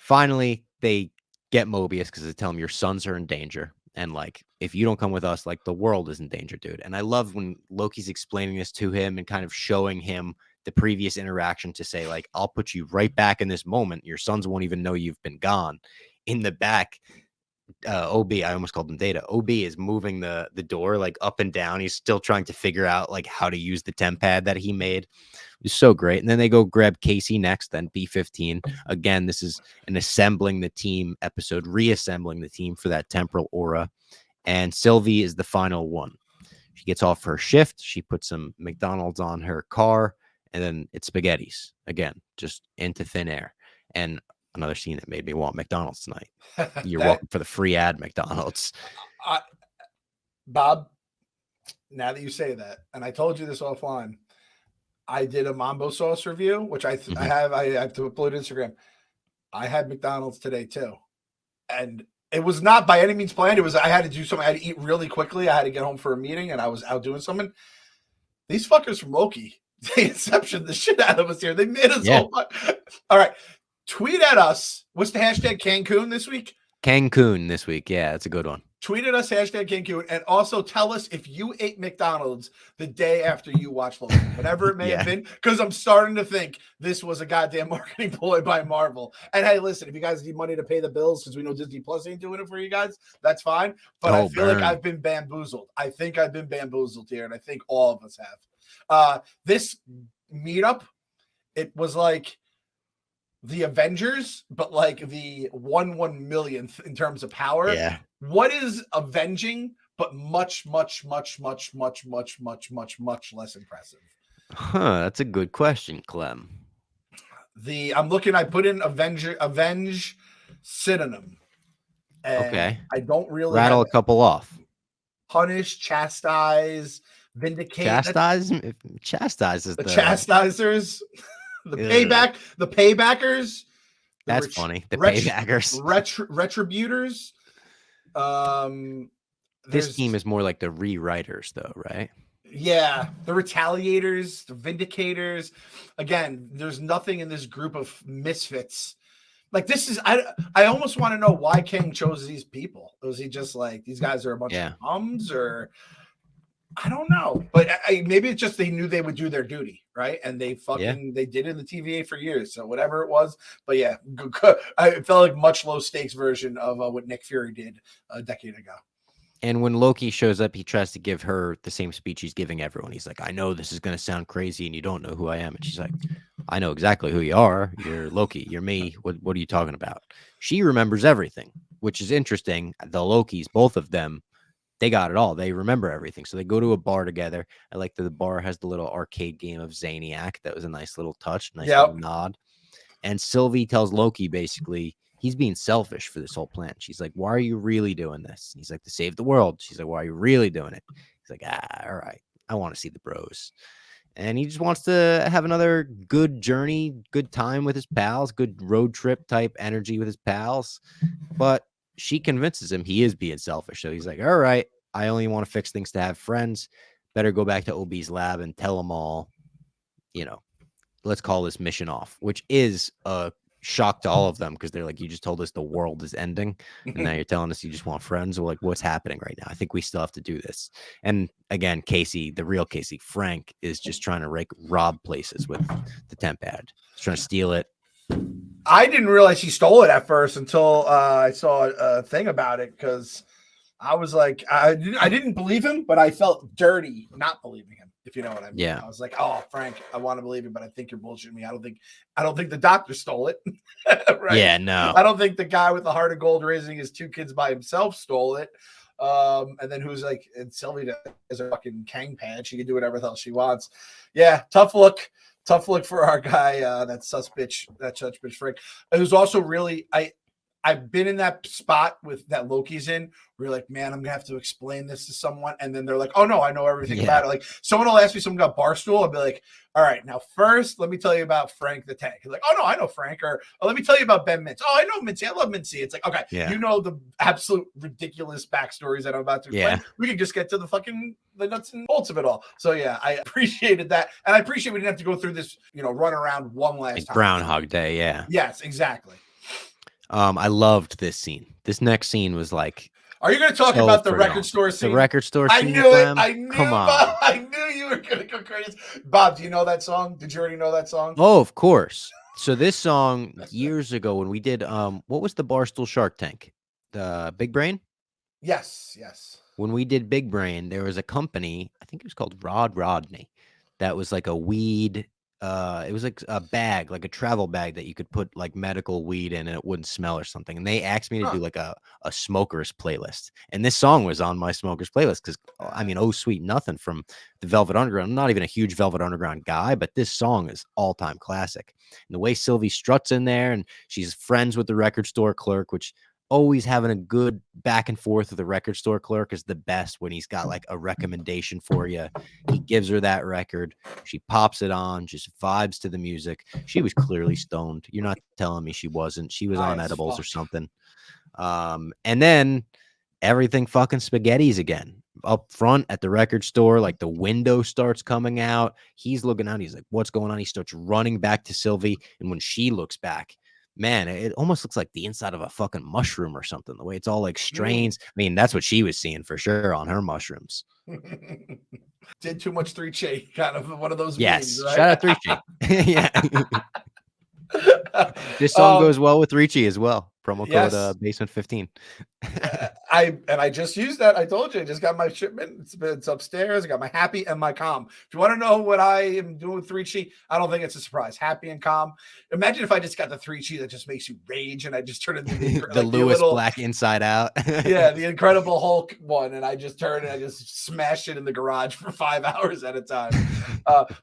Finally, they get Mobius because they tell him your sons are in danger. And like, if you don't come with us, like the world is in danger, dude. And I love when Loki's explaining this to him and kind of showing him the previous interaction to say, like, I'll put you right back in this moment. Your sons won't even know you've been gone. In the back, OB, I almost called him Data. OB is moving the door like up and down. He's still trying to figure out like how to use the temp pad that he made. It was so great. And then they go grab Casey next, then B-15. Again, this is an assembling the team episode, reassembling the team for that temporal aura. And Sylvie is the final one. She gets off her shift. She puts some McDonald's on her car, and then it's spaghettis again, just into thin air. And another scene that made me want McDonald's tonight. You're welcome for the free ad, McDonald's. Bob, now that you say that, and I told you this offline, I did a Mambo sauce review, which I have to upload Instagram. I had McDonald's today too, and it was not by any means planned. It was I had to do something. I had to eat really quickly. I had to get home for a meeting, and I was out doing something. These fuckers from Loki, they inceptioned the shit out of us here. They made us all. All right, tweet at us. What's the hashtag Cancun this week? Cancun this week. Yeah, that's a good one. Tweet at us, hashtag Cancun, and also tell us if you ate McDonald's the day after you watched Loki, whatever it may have been, because I'm starting to think this was a goddamn marketing ploy by Marvel. And hey, listen, if you guys need money to pay the bills, because we know Disney Plus ain't doing it for you guys, that's fine. But I feel like I've been bamboozled. I think I've been bamboozled here, and I think all of us have. This meetup, it was like the Avengers, but like the 1/1,000,000th in terms of power. Yeah. What is avenging, but much, much, much, much, much, much, much, much, much less impressive? That's a good question, Clem. I'm looking, I put in avenge synonym. And I don't really rattle a couple off. Punish, chastise, vindicate. Chastise is the chastisers. The payback, the paybackers. That's funny. The paybackers. Retributors. This team is more like the rewriters, though, right? Yeah, the retaliators, the vindicators. Again, there's nothing in this group of misfits. Like this is, I almost want to know why King chose these people. Was he just like these guys are a bunch of bums, or I don't know, but maybe it's just they knew they would do their duty, right? And they they did it in the TVA for years, so whatever it was. But yeah, I felt like much low stakes version of what Nick Fury did a decade ago. And when Loki shows up, he tries to give her the same speech he's giving everyone. He's like, I know this is going to sound crazy and you don't know who I am. And she's like, I know exactly who you are. You're Loki. You're me. What are you talking about? She remembers everything, which is interesting. The Lokis, both of them, they got it all. They remember everything. So they go to a bar together. I like that the bar has the little arcade game of Zaniac. That was a nice little touch, nice little nod. And Sylvie tells Loki basically, he's being selfish for this whole plan. She's like, why are you really doing this? And he's like, to save the world. She's like, why are you really doing it? He's like, all right. I want to see the bros. And he just wants to have another good journey, good time with his pals, good road trip type energy with his pals. But she convinces him he is being selfish. So he's like, all right, I only want to fix things to have friends. Better go back to OB's lab and tell them all, let's call this mission off, which is a shock to all of them because they're like, you just told us the world is ending and now you're telling us you just want friends. We're like, what's happening right now? I think we still have to do this. And again, Casey, the real Casey, Frank, is just trying to rob places with the temp pad. He's trying to steal it. I didn't realize he stole it at first until I saw a thing about it, because I was like, I didn't believe him, but I felt dirty not believing him, if you know what I mean. Yeah. I was like, oh, Frank, I want to believe him, but I think you're bullshitting me. I don't think the doctor stole it. Right? Yeah, no. I don't think the guy with the heart of gold raising his 2 kids by himself stole it. And then who's like, and Sylvie is a fucking Kang pad. She can do whatever the hell she wants. Yeah, tough look for our guy, that such bitch Frank. It was also really, I've been in that spot with that Loki's in where you're like, man, I'm gonna have to explain this to someone, and then they're like, oh no, I know everything about it. Like someone will ask me something about Barstool, I'll be like, all right, now first let me tell you about Frank the Tank. He's like, oh no, I know Frank, or let me tell you about Ben Mintz. Oh, I know Mincy, I love Mincy. It's like, okay, you know the absolute ridiculous backstories that I'm about to explain. We can just get to the nuts and bolts of it all. So yeah, I appreciated that, and I appreciate we didn't have to go through this, run around one last time. Groundhog Day, yeah. Yes, exactly. I loved this scene. This next scene was like, are you going to talk about the record store scene? The record store scene. I knew it. Come on. Bob, I knew you were going to go crazy. Bob, do you know that song? Did you already know that song? Oh, of course. So this song years ago when we did, what was the Barstool Shark Tank? The Big Brain. Yes, yes. When we did Big Brain, there was a company, I think it was called Rodney, that was like a weed. It was like a bag, like a travel bag that you could put like medical weed in and it wouldn't smell or something. And they asked me to Huh. do like a smokers playlist. And this song was on my smokers playlist because, I mean, Oh Sweet Nothing from the Velvet Underground. I'm not even a huge Velvet Underground guy, but this song is all time classic. And the way Sylvie struts in there and she's friends with the record store clerk, which always having a good back and forth with the record store clerk is the best when he's got like a recommendation for you. He gives her that record. She pops it on, just vibes to the music. She was clearly stoned. You're not telling me she wasn't. She was High on as edibles or fuck. something. And then everything fucking spaghetti's again. Up front at the record store, like the window starts coming out. He's looking out. He's like, what's going on? He starts running back to Sylvie. And when she looks back, man, it almost looks like the inside of a fucking mushroom or something. The way it's all like strains. I mean, that's what she was seeing for sure on her mushrooms. Did too much 3Chi, kind of one of those memes, Yes. right? Shout out 3G. Yeah. This song um, goes well with Richie as well. Promo code yes. basement 15. I just used that. I told you, I just got my shipment. It's upstairs. I got my happy and my calm. If you want to know what I am doing with 3Chi, I don't think it's a surprise. Happy and calm. Imagine if I just got the 3Chi that just makes you rage, and I just turn into The like the Lewis little, Black Inside Out. yeah, the Incredible Hulk one, and I just turn and I just smash it in the garage for 5 hours at a time.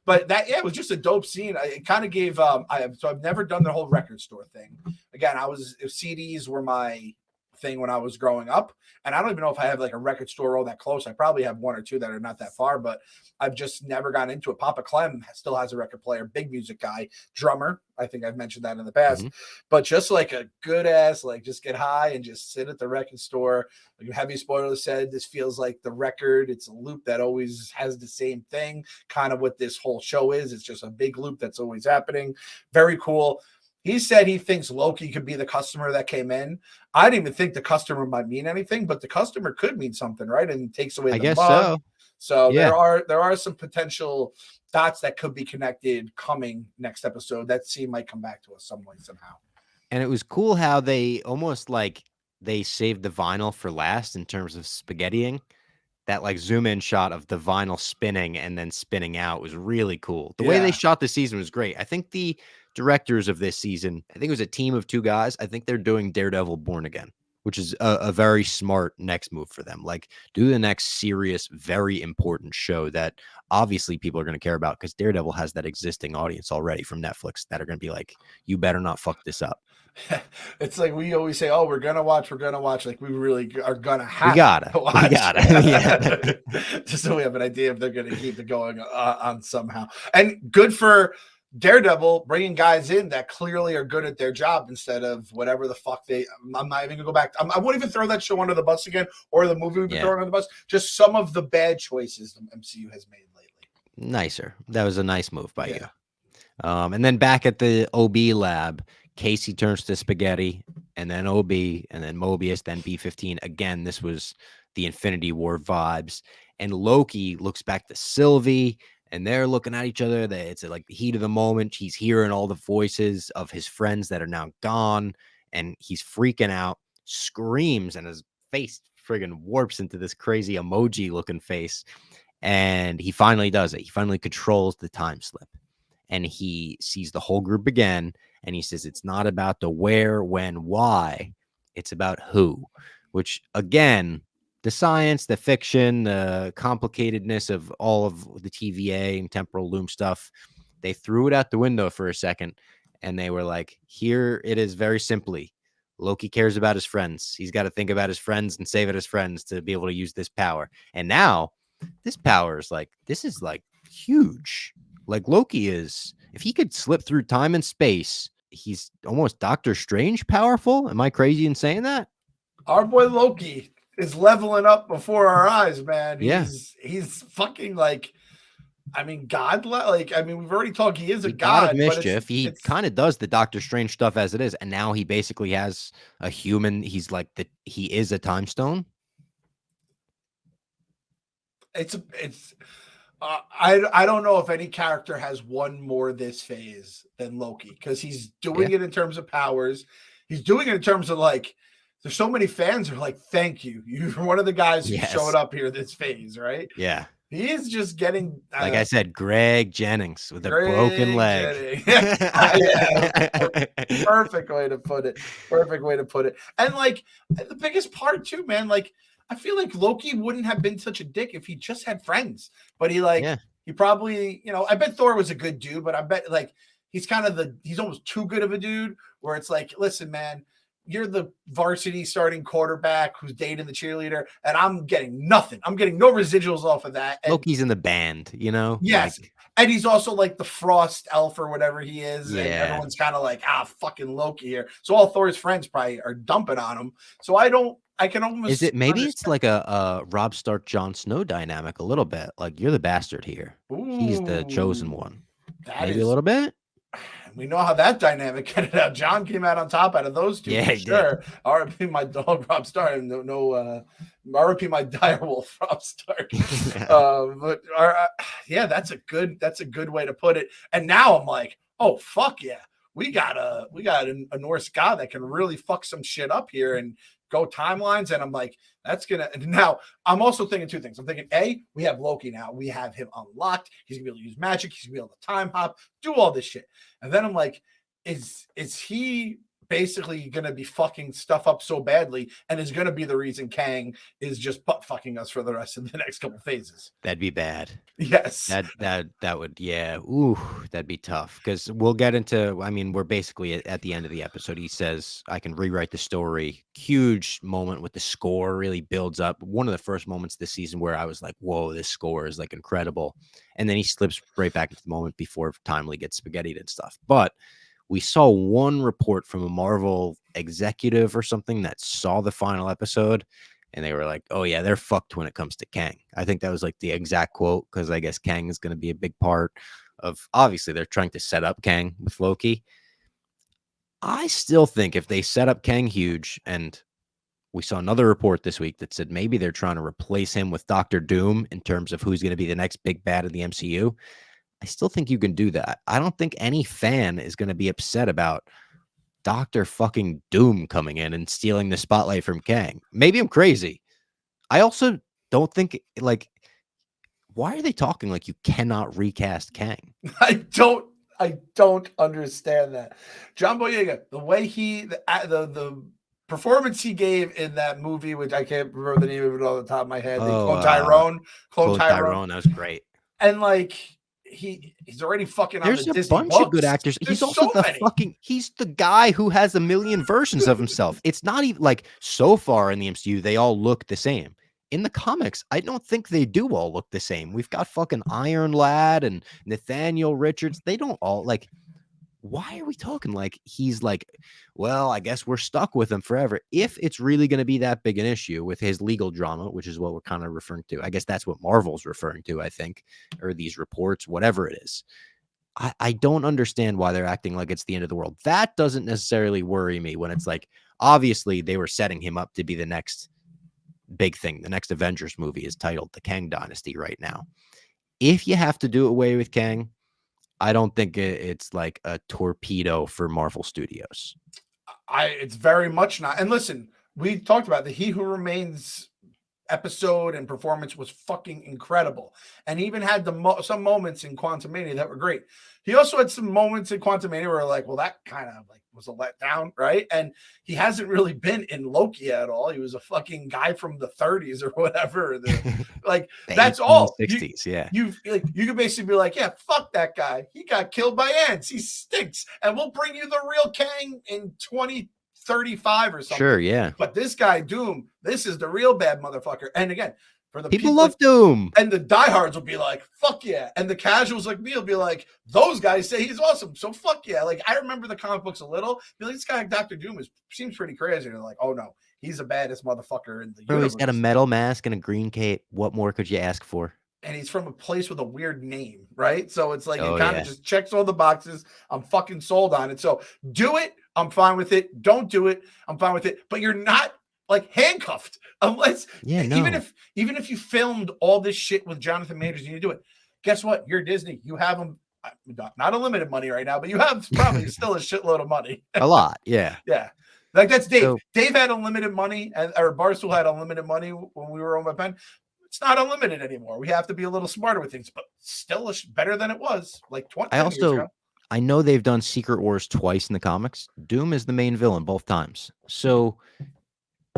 But that, yeah, it was just a dope scene. It kind of gave. I've never done the whole record store thing. Again, CDs were my thing when I was growing up, and I don't even know if I have like a record store all that close. I probably have one or two that are not that far, but I've just never gotten into it. Papa Clem still has a record player, big music guy, drummer. I think I've mentioned that in the past, but just like a good ass, like just get high and just sit at the record store. Like Heavy Spoiler said, this feels like the record. It's a loop that always has the same thing, kind of what this whole show is. It's just a big loop that's always happening. Very cool. He said he thinks Loki could be the customer that came in. I didn't even think the customer might mean anything, but the customer could mean something, right? And takes away I the guess mug. so. So Yeah. there are some potential dots that could be connected coming next episode. That scene might come back to us some way, somehow. And it was cool how they almost like they saved the vinyl for last in terms of spaghettiing. That like zoom in shot of the vinyl spinning and then spinning out was really cool. The way they Yeah. shot the season was great. I think the directors of this season, I think it was a team of 2 guys. I think they're doing Daredevil Born Again, which is a very smart next move for them. Like, do the next serious, very important show that obviously people are going to care about because Daredevil has that existing audience already from Netflix that are going to be like, you better not fuck this up. It's like we always say, "Oh, we're gonna watch." Like we really are gonna have We gotta, to watch. yeah. Just so we have an idea if they're gonna keep it going on somehow. And good for Daredevil bringing guys in that clearly are good at their job instead of whatever the fuck they. I'm not even gonna go back. I won't even throw that show under the bus again or the movie we've been throwing under the bus. Just some of the bad choices the MCU has made lately. Nicer. That was a nice move by you. And then back at the OB lab, Casey turns to Spaghetti, and then OB, and then Mobius, then B-15. Again, this was the Infinity War vibes. And Loki looks back to Sylvie, and they're looking at each other. It's like the heat of the moment. He's hearing all the voices of his friends that are now gone, and he's freaking out, screams, and his face friggin' warps into this crazy emoji-looking face. And he finally does it. He finally controls the time slip. And he sees the whole group again, and he says it's not about the where, when, why, it's about who, which again, the science, the fiction, the complicatedness of all of the TVA and temporal loom stuff, they threw it out the window for a second, and they were like, here it is very simply. Loki cares about his friends. He's got to think about his friends and save it his friends to be able to use this power. And now this power is like, this is like huge. Like Loki is, if he could slip through time and space, he's almost Doctor Strange powerful. Am I crazy in saying that? Our boy Loki is leveling up before our eyes, man. He's fucking like, I mean, God. Like, I mean, we've already talked. He is a god of Mischief. He kind of does the Doctor Strange stuff as it is, and now he basically has a human. He's like he is a time stone. I don't know if any character has one more this phase than Loki because he's doing it in terms of powers. He's doing it in terms of like there's so many fans who are like, thank you. You're one of the guys who showed Yes. up here this phase, right? Yeah. He is just getting Like I said, Greg Jennings with a broken Greg leg. Jennings. Yeah, perfect way to put it. Perfect way to put it. And like the biggest part too, man, like I feel like Loki wouldn't have been such a dick if he just had friends. But Yeah. he probably, I bet Thor was a good dude, but I bet like he's he's almost too good of a dude where it's like, listen, man, you're the varsity starting quarterback who's dating the cheerleader, and I'm getting nothing. I'm getting no residuals off of that. And Loki's in the band, yes. Like, and he's also like the frost elf or whatever he is. Yeah. And everyone's kind of like, fucking Loki here. So all Thor's friends probably are dumping on him. So I can almost is it maybe it's like a Robb Stark Jon Snow dynamic a little bit? Like you're the bastard here. He's the chosen one. Maybe a little bit. We know how that dynamic ended out. John came out on top out of those two. Yeah, for he sure. R.I.P. my dog Robb Stark. No, R.I.P. my direwolf Robb Stark. But yeah, that's a good way to put it. And now I'm like, oh fuck yeah, we got a Norse god that can really fuck some shit up here and go timelines. And I'm like, that's gonna. Now I'm also thinking two things. I'm thinking, A, we have Loki now. We have him unlocked. He's gonna be able to use magic. He's gonna be able to time hop, do all this shit. And then I'm like, is he basically gonna be fucking stuff up so badly and is gonna be the reason Kang is just butt fucking us for the rest of the next couple phases? That'd be bad. Yes. That would, yeah. Ooh, that'd be tough because we'll get into, I mean, we're basically at the end of the episode. He says, I can rewrite the story. Huge moment with the score, really builds up. One of the first moments this season where I was like, whoa, this score is like incredible. And then he slips right back into the moment before Timely gets spaghettied and stuff. But we saw one report from a Marvel executive or something that saw the final episode. And they were like, oh, yeah, they're fucked when it comes to Kang. I think that was like the exact quote because I guess Kang is going to be a big part of, obviously, they're trying to set up Kang with Loki. I still think if they set up Kang huge, and we saw another report this week that said maybe they're trying to replace him with Dr. Doom in terms of who's going to be the next big bad of the MCU. I still think you can do that. I don't think any fan is going to be upset about Dr. fucking Doom coming in and stealing the spotlight from Kang. Maybe I'm crazy. I also don't think, like, why are they talking like you cannot recast Kang? I don't understand that. John Boyega, the way the performance he gave in that movie, which I can't remember the name of it off the top of my head. Clone Tyrone. That was great. And like he's already fucking There's on the a bunch of good actors. He's also he's the guy who has a million versions of himself. It's not even like so far in the MCU, they all look the same. In the comics, I don't think they do all look the same. We've got fucking Iron Lad and Nathaniel Richards. They don't all like, why are we talking like he's like, well, I guess we're stuck with him forever. If it's really going to be that big an issue with his legal drama, which is what we're kind of referring to, I guess that's what Marvel's referring to, I think, or these reports, whatever it is. I don't understand why they're acting like it's the end of the world. That doesn't necessarily worry me when it's like, obviously they were setting him up to be the next big thing. The next Avengers movie is titled The Kang Dynasty right now. If you have to do away with Kang, I don't think it's like a torpedo for Marvel Studios. It's very much not. And listen, we talked about the He Who Remains episode and performance was fucking incredible. And he even had some moments in Quantumania that were great. He also had some moments in Quantumania where like, well, that kind of like was a letdown, right? And he hasn't really been in Loki at all. He was a fucking guy from the 30s or whatever. Like that's all. 60s, yeah. You could basically be like, yeah, fuck that guy. He got killed by ants. He stinks. And we'll bring you the real Kang in 2035 or something. Sure, yeah. But this guy, Doom, this is the real bad motherfucker. And again, for the people love Doom. And the diehards will be like, fuck yeah. And the casuals like me will be like, those guys say he's awesome. So fuck yeah. Like, I remember the comic books a little. Be like, this guy, Dr. Doom, seems pretty crazy. And they're like, oh no, he's the baddest motherfucker in the universe. He's got a metal mask and a green cape. What more could you ask for? And he's from a place with a weird name, right? So it's like, it kind of just checks all the boxes. I'm fucking sold on it. So do it. I'm fine with it. Don't do it. I'm fine with it. But you're not like handcuffed unless even if you filmed all this shit with Jonathan Majors and you do it, guess what? You're Disney. You have them not unlimited money right now, but you have probably still a shitload of money. A lot. Yeah. Yeah. Like that's Dave. So Dave had unlimited money, and or Barstool had unlimited money when we were on my pen. It's not unlimited anymore. We have to be a little smarter with things, but still better than it was like 20, I 10 years ago. also I know they've done Secret Wars twice in the comics. Doom is the main villain both times. So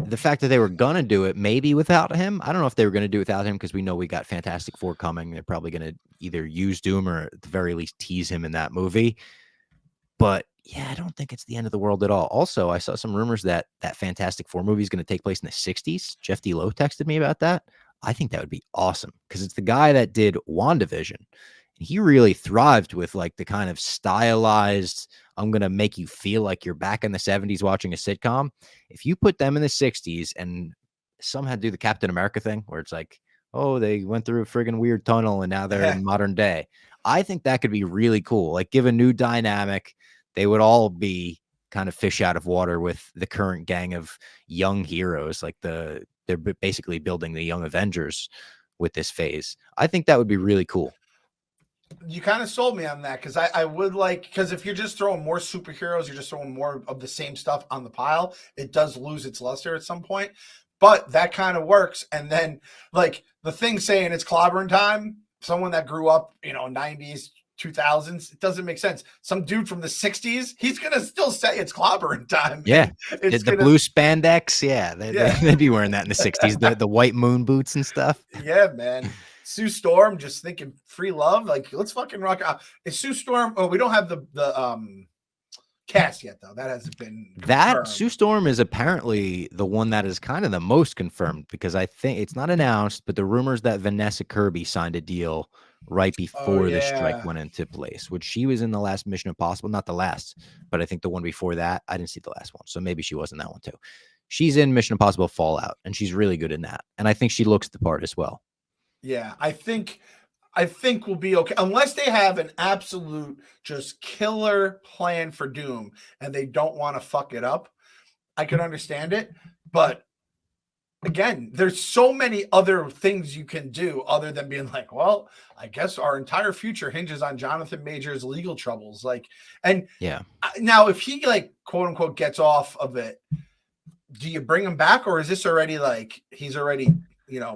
the fact that they were gonna do it maybe without him, I don't know if they were gonna do it without him because we know we got Fantastic Four coming. They're probably gonna either use Doom or at the very least tease him in that movie. But yeah, I don't think it's the end of the world at all. Also, I saw some rumors that that Fantastic Four movie is going to take place in the 60s. Jeff D. Lowe texted me about that. I think that would be awesome because it's the guy that did WandaVision. And he really thrived with like the kind of stylized, I'm going to make you feel like you're back in the 70s watching a sitcom. If you put them in the 60s and somehow do the Captain America thing where it's like, oh, they went through a friggin' weird tunnel and now they're in modern day. I think that could be really cool. Like give a new dynamic. They would all be kind of fish out of water with the current gang of young heroes. Like they're basically building the young Avengers with this phase. I think that would be really cool. You kind of sold me on that because I would like, because if you're just throwing more superheroes, you're just throwing more of the same stuff on the pile. It does lose its luster at some point, but that kind of works. And then like the thing saying it's clobbering time, someone that grew up, 90s, 2000s, it doesn't make sense. Some dude from the 60s, he's going to still say it's clobbering time. Yeah. It's the blue spandex. Yeah. They'd be wearing that in the 60s, the white moon boots and stuff. Yeah, man. Sue Storm, just thinking free love. Like, let's fucking rock out. Is Sue Storm? Oh, we don't have the cast yet, though. That hasn't been confirmed. That Sue Storm is apparently the one that is kind of the most confirmed because I think it's not announced, but the rumors that Vanessa Kirby signed a deal right before the strike went into place, which she was in the last Mission Impossible, not the last, but I think the one before that. I didn't see the last one, so maybe she was in that one too. She's in Mission Impossible Fallout, and she's really good in that, and I think she looks the part as well. Yeah, I think we'll be okay unless they have an absolute just killer plan for Doom and they don't want to fuck it up. I can understand it, but again, there's so many other things you can do other than being like, well, I guess our entire future hinges on Jonathan Major's legal troubles. Like, and yeah, now if he like quote unquote gets off of it, do you bring him back or is this already like he's already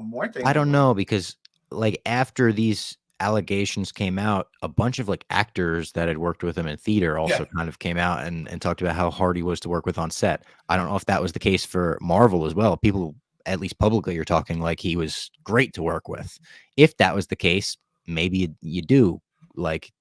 more things? I don't know because like after these allegations came out, a bunch of like actors that had worked with him in theater also kind of came out and talked about how hard he was to work with on set. I don't know if that was the case for Marvel as well. People, at least publicly, are talking like he was great to work with. If that was the case, maybe you do like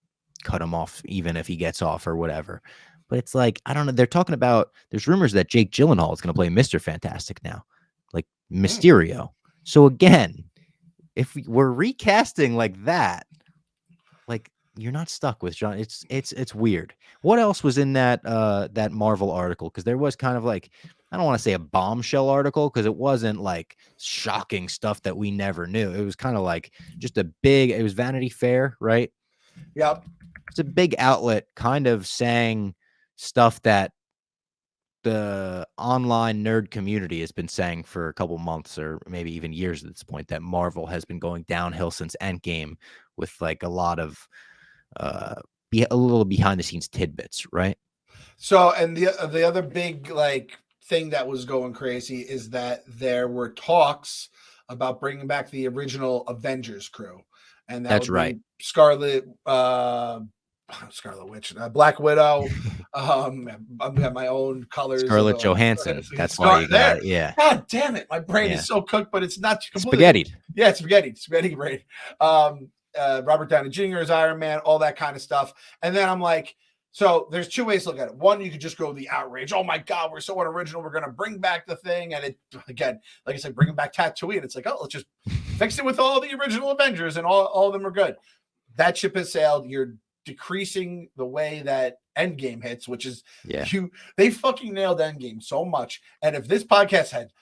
cut him off even if he gets off or whatever. But it's like, I don't know. They're talking about, there's rumors that Jake Gyllenhaal is going to play Mr. Fantastic now, like Mysterio. So again, if we're recasting like that, like you're not stuck with John. It's weird. What else was in that that Marvel article? Because there was kind of like, I don't want to say a bombshell article because it wasn't like shocking stuff that we never knew. It was kind of like just it was Vanity Fair, right? Yep. It's a big outlet kind of saying stuff that the online nerd community has been saying for a couple months or maybe even years at this point, that Marvel has been going downhill since Endgame with like a lot of a little behind the scenes tidbits, right? So, and the other big like thing that was going crazy is that there were talks about bringing back the original Avengers crew, and that's right. Scarlet Witch, Black Widow. I've got my own colors. Scarlett Johansson. That's why you got it. Yeah. God damn it, my brain is so cooked, but it's not completely. Spaghetti. Yeah, spaghetti brain. Robert Downey Jr. is Iron Man, all that kind of stuff. And then I'm like, so there's two ways to look at it. One, you could just go the outrage. Oh my God, we're so unoriginal. We're going to bring back the thing. And it, again, like I said, bringing back Tatooine. It's like, oh, let's just fix it with all the original Avengers and all of them are good. That ship has sailed. You're decreasing the way that Endgame hits, which is they fucking nailed Endgame so much. And if this podcast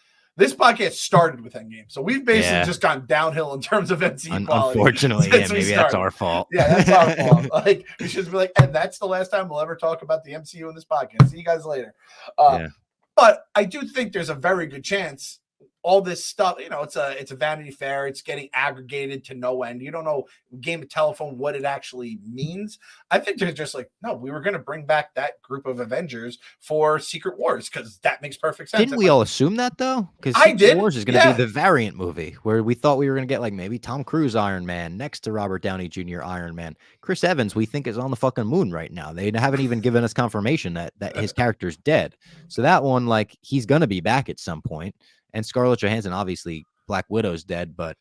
started with Endgame, so we've basically just gone downhill in terms of MCU quality. Unfortunately, maybe that's our fault. Yeah, that's our fault. Like we should be like, and that's the last time we'll ever talk about the MCU in this podcast. See you guys later. But I do think there's a very good chance all this stuff. It's a Vanity Fair. It's getting aggregated to no end. You don't know game of telephone what it actually means. I think they're just like, no, we were going to bring back that group of Avengers for Secret Wars because that makes perfect sense. Didn't we all assume that though? Because I Secret did. Wars is going to Yeah. be the variant movie where we thought we were going to get like maybe Tom Cruise Iron Man next to Robert Downey Jr. Iron Man. Chris Evans, we think, is on the fucking moon right now. They haven't even given us confirmation that his character's dead. So that one, like, he's going to be back at some point. And Scarlett Johansson, obviously, Black Widow's dead, but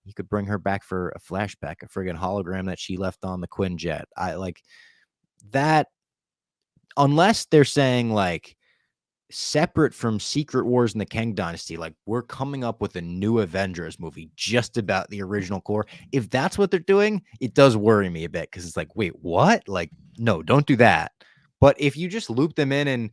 you could bring her back for a flashback, a friggin' hologram that she left on the Quinjet. I like that. Unless they're saying like, separate from Secret Wars and the Kang Dynasty, like we're coming up with a new Avengers movie just about the original core. If that's what they're doing, it does worry me a bit because it's like, wait, what? Like, no, don't do that. But if you just loop them in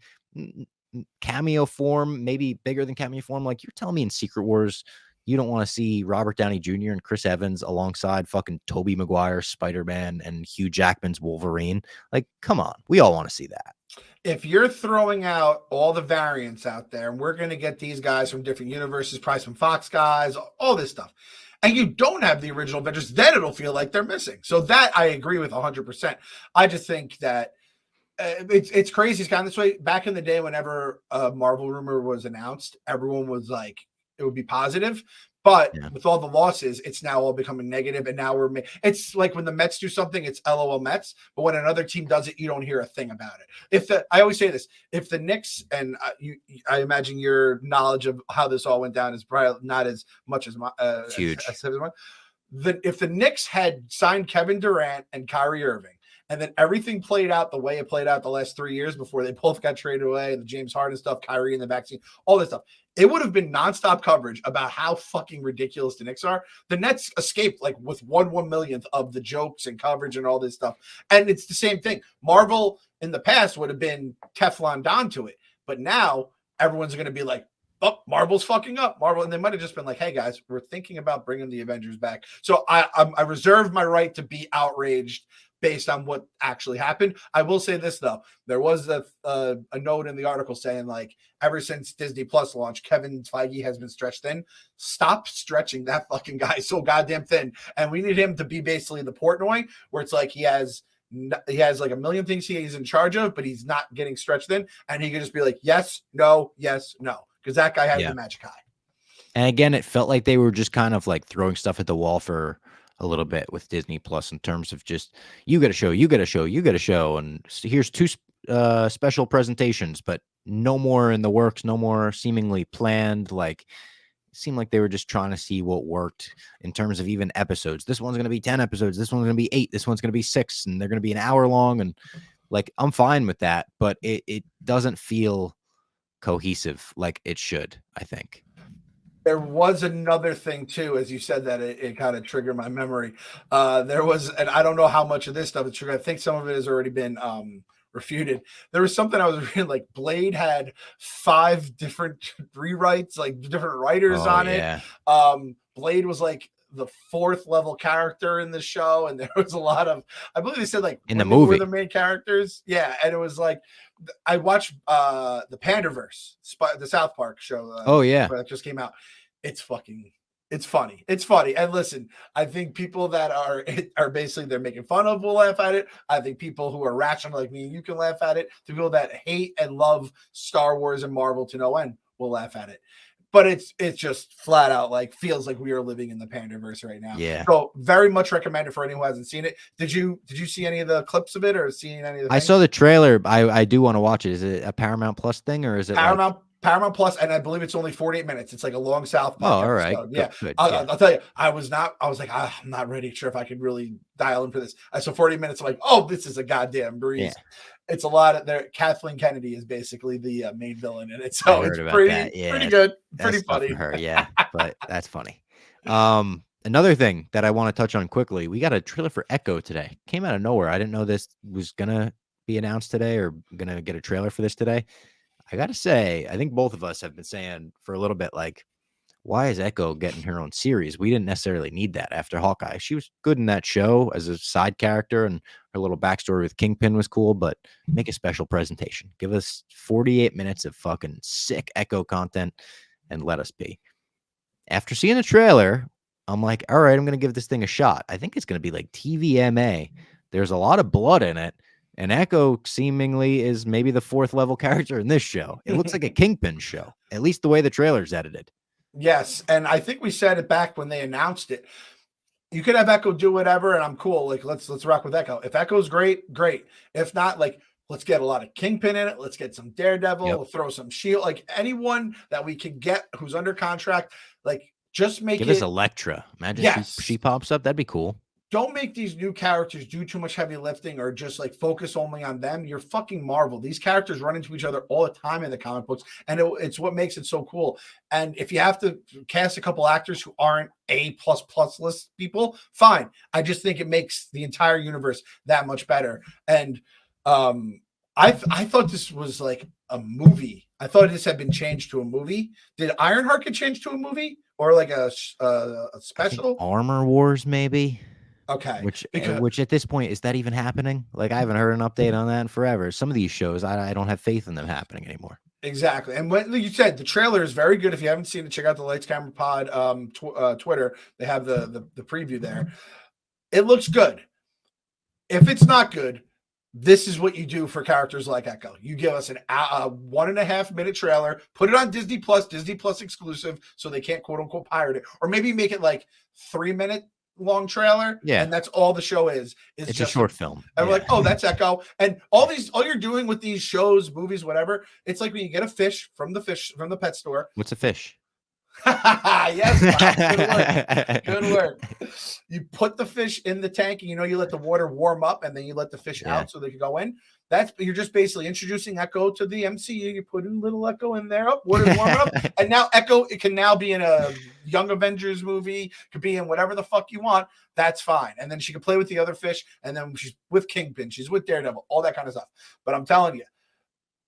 cameo form, maybe bigger than cameo form, like you're telling me in Secret Wars, you don't want to see Robert Downey Jr. and Chris Evans alongside fucking Tobey Maguire, Spider-Man, and Hugh Jackman's Wolverine. Like, come on. We all want to see that. If you're throwing out all the variants out there, and we're going to get these guys from different universes, price from Fox guys, all this stuff, and you don't have the original Avengers, then it'll feel like they're missing. So that I agree with 100%. I just think that it's crazy. It's kind of this way. Back in the day, whenever a Marvel rumor was announced, everyone was like, it would be positive. But with all the losses, it's now all becoming negative, and now it's like when the Mets do something, it's LOL Mets. But when another team does it, you don't hear a thing about it. I always say this: if the Knicks, and I imagine your knowledge of how this all went down is probably not as much as my huge. If the Knicks had signed Kevin Durant and Kyrie Irving, and then everything played out the way it played out the last 3 years before they both got traded away, the James Harden stuff, Kyrie in the vaccine, all this stuff, it would have been nonstop coverage about how fucking ridiculous the Knicks are. The Nets escaped like with 1/millionth of the jokes and coverage and all this stuff. And it's the same thing. Marvel in the past would have been Teflon Don to it. But now everyone's going to be like, oh, Marvel's fucking up. Marvel. And they might have just been like, hey, guys, we're thinking about bringing the Avengers back. So I reserve my right to be outraged based on what actually happened. I will say this, though. There was a note in the article saying, like, ever since Disney Plus launched, Kevin Feige has been stretched thin. Stop stretching that fucking guy so goddamn thin. And we need him to be basically the Portnoy, where it's like he has like a million things he's in charge of, but he's not getting stretched thin. And he can just be like, yes, no, because that guy has the magic eye. And again, it felt like they were just kind of like throwing stuff at the wall for a little bit with Disney Plus in terms of just, you got a show. And here's two special presentations, but no more in the works, no more seemingly planned. Like, it seemed like they were just trying to see what worked in terms of even episodes. This one's going to be 10 episodes. This one's going to be 8. This one's going to be 6. And they're going to be an hour long. And like, I'm fine with that, but it doesn't feel cohesive like it should, I think. There was another thing too, as you said that it kind of triggered my memory. There was, and I don't know how much of this stuff is true. I think some of it has already been refuted. There was something I was reading, like Blade had 5 different rewrites, like different writers on it. Blade was like the 4th level character in the show, and there was a lot of, I believe they said like in the movie were the main characters. Yeah, and it was like, I watched the Pandaverse, the South Park show. That just came out. It's funny. And listen, I think people that are basically they're making fun of will laugh at it. I think people who are rational like me and you can laugh at it. The people that hate and love Star Wars and Marvel to no end will laugh at it. But it's just flat out like feels like we are living in the Pandaverse right now. Yeah. So very much recommended for anyone who hasn't seen it. Did you see any of the clips of it or seen any of the things? I saw the trailer. I do want to watch it. Is it a Paramount Plus thing or is it Paramount Plus, and I believe it's only 48 minutes. It's like a long South Park all right. episode. Yeah. Good. I'll tell you, I was like, I'm not ready sure if I could really dial in for this. I saw 40 minutes. I'm like, oh, this is a goddamn breeze. Yeah. It's a lot of there. Kathleen Kennedy is basically the main villain in it. So it's pretty good. Pretty funny. Her, yeah, but that's funny. Another thing that I want to touch on quickly, we got a trailer for Echo today. Came out of nowhere. I didn't know this was going to be announced today or going to get a trailer for this today. I got to say, I think both of us have been saying for a little bit, like, why is Echo getting her own series? We didn't necessarily need that after Hawkeye. She was good in that show as a side character, and her little backstory with Kingpin was cool, but make a special presentation. Give us 48 minutes of fucking sick Echo content and let us be. After seeing the trailer, I'm like, all right, I'm going to give this thing a shot. I think it's going to be like TVMA. There's a lot of blood in it. And Echo seemingly is maybe the 4th level character in this show. It looks like a Kingpin show, at least the way the trailer's edited. Yes, and I think we said it back when they announced it. You could have Echo do whatever, and I'm cool. Like let's rock with Echo. If Echo's great, great. If not, like let's get a lot of Kingpin in it. Let's get some Daredevil. Yep. We'll throw some Shield. Like anyone that we can get who's under contract. Like just make Give it. us Elektra. Imagine Yes. she pops up. That'd be cool. Don't make these new characters do too much heavy lifting or just like focus only on them. You're fucking Marvel. These characters run into each other all the time in the comic books, and it's what makes it so cool. And if you have to cast a couple actors who aren't A++ list people, fine. I just think it makes the entire universe that much better. And I thought this was like a movie. I thought this had been changed to a movie. Did Ironheart get changed to a movie or like a special? Armor Wars, maybe. Okay. Which at this point, is that even happening? Like, I haven't heard an update on that in forever. Some of these shows, I don't have faith in them happening anymore. Exactly. And when you said the trailer is very good. If you haven't seen it, check out the Lights Camera Pod Twitter. They have the preview there. It looks good. If it's not good, this is what you do for characters like Echo. You give us a 1.5 minute trailer, put it on Disney Plus exclusive, so they can't quote unquote pirate it, or maybe make it like 3-minute long trailer, and that's all the show is. It's just a short film. And we're like, oh, that's Echo. And all you're doing with these shows, movies, whatever, it's like when you get a fish from the pet store. What's a fish? Yes, good work. You put the fish in the tank, and you let the water warm up, and then you let the fish out so they can go in. You're just basically introducing Echo to the MCU. You put in little Echo in there, water's warming up, and now Echo, it can now be in a Young Avengers movie, could be in whatever the fuck you want. That's fine. And then she can play with the other fish, and then she's with Kingpin, she's with Daredevil, all that kind of stuff. But I'm telling you,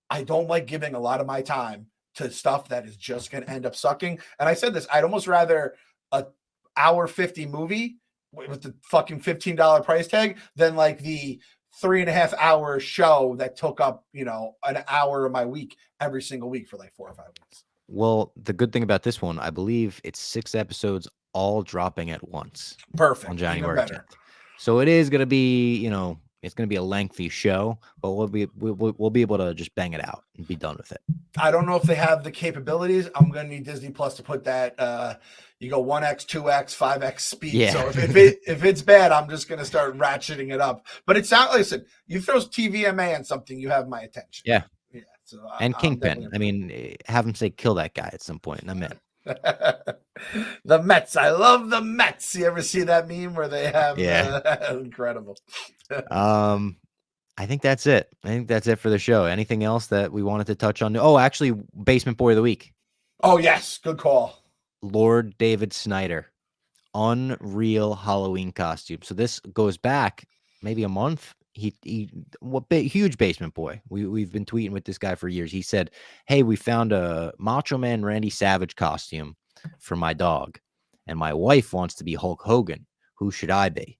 I don't like giving a lot of my time to stuff that is just going to end up sucking. And I said this, I'd almost rather a hour 50 movie with the fucking $15 price tag than like the 3.5 hour show that took up, an hour of my week every single week for like 4 or 5 weeks. Well, the good thing about this one, I believe it's 6 episodes all dropping at once. Perfect. On January 10th. So it is going to be, it's going to be a lengthy show, but we'll be able to just bang it out and be done with it. I don't know if they have the capabilities. I'm going to need Disney Plus to put that. You go 1x, 2x, 5x speed. Yeah. So if it's bad, I'm just going to start ratcheting it up. But it's not. Listen, you throw TVMA on something, you have my attention. Yeah. Yeah. So and Kingpin. I mean, have him say kill that guy at some point, and I'm in. The Mets. I love the Mets. You ever see that meme where they have? Incredible. I think that's it. I think that's it for the show. Anything else that we wanted to touch on? Oh, actually, Basement Boy of the Week. Oh, yes. Good call. Lord David Snyder. Unreal Halloween costume. So this goes back maybe a month. Huge Basement Boy. We've been tweeting with this guy for years. He said, hey, we found a Macho Man Randy Savage costume for my dog, and my wife wants to be Hulk Hogan. Who should I be?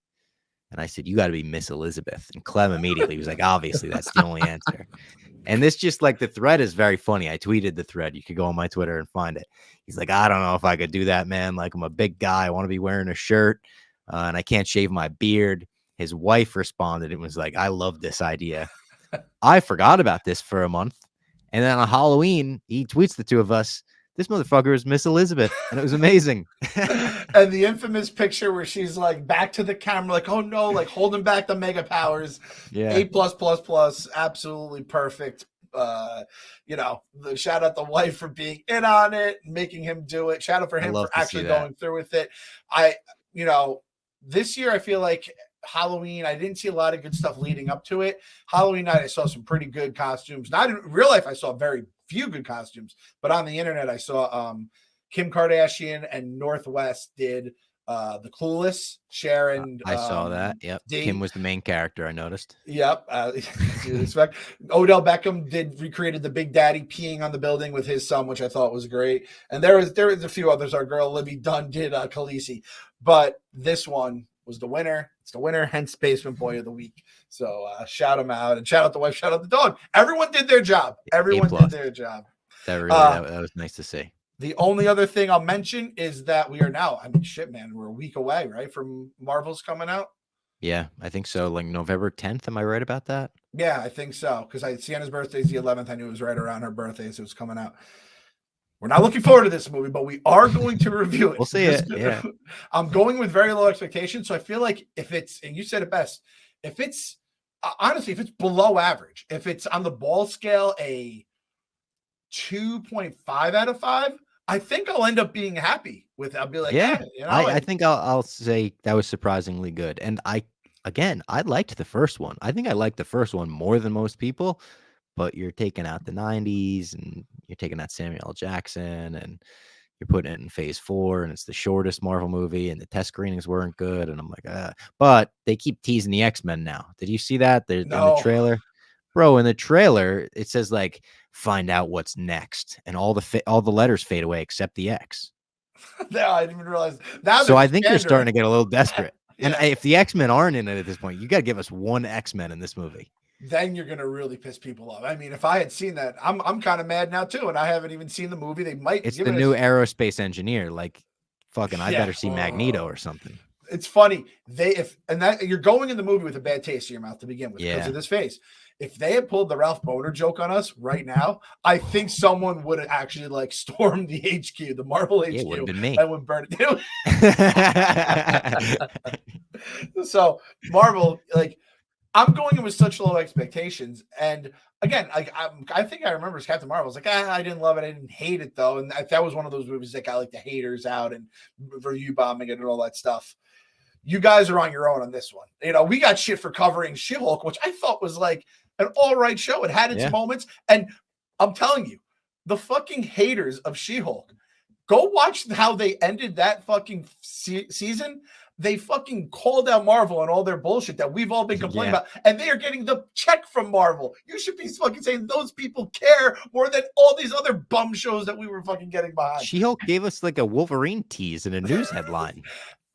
And I said, you got to be Miss Elizabeth. And Clem immediately was like, obviously, that's the only answer. And this just like the thread is very funny. I tweeted the thread. You could go on my Twitter and find it. He's like, I don't know if I could do that, man. Like, I'm a big guy. I want to be wearing a shirt and I can't shave my beard. His wife responded. It was like, I love this idea. I forgot about this for a month. And then on Halloween, he tweets the two of us. This motherfucker is Miss Elizabeth, and it was amazing. And the infamous picture where she's like back to the camera, like, oh no, like holding back the mega powers. Yeah. A+++, absolutely perfect. The shout out the wife for being in on it, making him do it. Shout out for him for actually going through with it. This year I feel like Halloween, I didn't see a lot of good stuff leading up to it. Halloween night, I saw some pretty good costumes. Not in real life, I saw very few good costumes, but on the internet, I saw Kim Kardashian and Northwest did the Clueless. Sharon, I saw that. Yep, Kim was the main character. I noticed. Yep. Odell Beckham recreated the Big Daddy peeing on the building with his son, which I thought was great. And there was a few others. Our girl Libby Dunn did Khaleesi, but this one was the winner. It's the winner, hence Basement Boy of the Week. So shout him out, and shout out the wife, shout out the dog. Everyone did their job. Everyone did their job. That was nice to see. The only other thing I'll mention is that we are now, I mean, shit, man, we're a week away, right, from Marvel's coming out. Yeah, I think so. Like November 10th. Am I right about that? Yeah, I think so. Because Sienna's birthday is the 11th. I knew it was right around her birthday, so it was coming out. We're not looking forward to this movie, but we are going to review it. We'll see it. Yeah. I'm going with very low expectations. So I feel like if it's, and you said it best, if it's, honestly, if it's below average, if it's on the ball scale, a 2.5 out of 5, I think I'll end up being happy with it. I'll be like, Yeah. you know, I think I'll say that was surprisingly good. And I liked the first one. I think I liked the first one more than most people. But you're taking out the 90s and you're taking out Samuel L. Jackson and you're putting it in phase 4 and it's the shortest Marvel movie and the test screenings weren't good. And I'm like, but they keep teasing the X-Men now. Did you see that? They're in the trailer. Bro, in the trailer, it says like, find out what's next. And all the letters fade away except the X. No, I didn't even realize. Now so I think they're starting to get a little desperate. Yeah. And if the X-Men aren't in it at this point, you got to give us one X-Men in this movie. Then you're gonna really piss people off. I mean, if I had seen that, I'm kind of mad now too, and I haven't even seen the movie. They might. It's the new aerospace engineer. Like, fucking, I better see Magneto or something. It's funny you're going in the movie with a bad taste in your mouth to begin with because of this face. If they had pulled the Ralph Boner joke on us right now, I think someone would have actually like stormed the HQ, the Marvel HQ. It would have been me. I would burn it. So Marvel, like. I'm going in with such low expectations. And again, I think I remember as Captain Marvel. I was like, I didn't love it. I didn't hate it though. And that was one of those movies that got like the haters out and review bombing and all that stuff. You guys are on your own on this one. You know, we got shit for covering She-Hulk, which I thought was like an all right show. It had its moments. And I'm telling you, the fucking haters of She-Hulk, go watch how they ended that fucking season. They fucking called out Marvel and all their bullshit that we've all been complaining about, and they are getting the check from Marvel. You should be fucking saying those people care more than all these other bum shows that we were fucking getting behind. She-Hulk gave us like a Wolverine tease in a news headline.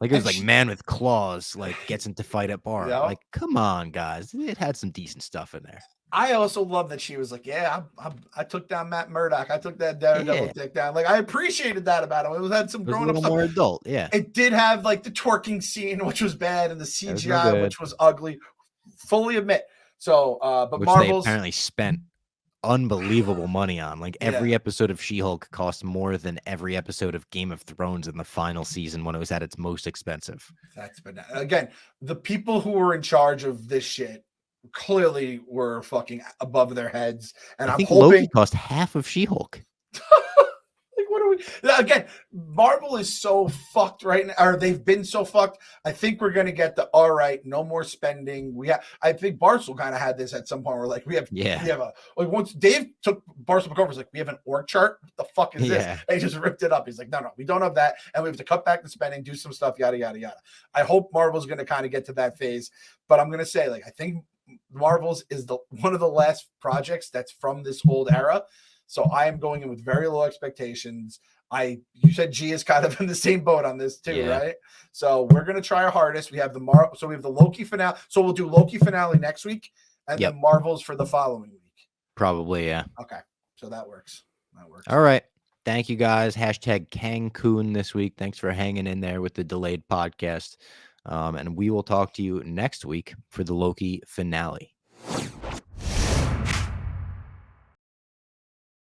Like it was like man with claws, like gets into fight at bar. Yep. Like, come on, guys. It had some decent stuff in there. I also love that she was like, I took down Matt Murdock. I took that Daredevil dick down. Like, I appreciated that about him. It had some grown up stuff. More adult, yeah. It did have like the twerking scene, which was bad, and the CGI, which was ugly. Fully admit. So, but which Marvel's they apparently spent unbelievable money on. Like every episode of She-Hulk cost more than every episode of Game of Thrones in the final season when it was at its most expensive. That's bananas. Again, the people who were in charge of this shit clearly were fucking above their heads, and I think Loki cost half of She-Hulk. Like, what are we? Again, Marvel is so fucked right now, or they've been so fucked. I think we're gonna get the all right, no more spending. I think Barstool kind of had this at some point. Where like we have once Dave took Barstool over, was like, we have an org chart. What the fuck is this? And he just ripped it up. He's like, no, we don't have that, and we have to cut back the spending, do some stuff, yada yada yada. I hope Marvel's gonna kind of get to that phase, but I'm gonna say, like, I think Marvel's is one of the last projects that's from this old era. So I am going in with very low expectations. You said G is kind of in the same boat on this too, right? So we're gonna try our hardest. We have the Loki finale. So we'll do Loki finale next week, and then Marvel's for the following week. Probably, yeah. Okay, so that works. All right. Thank you guys. Hashtag Cancun this week. Thanks for hanging in there with the delayed podcast. And we will talk to you next week for the Loki finale.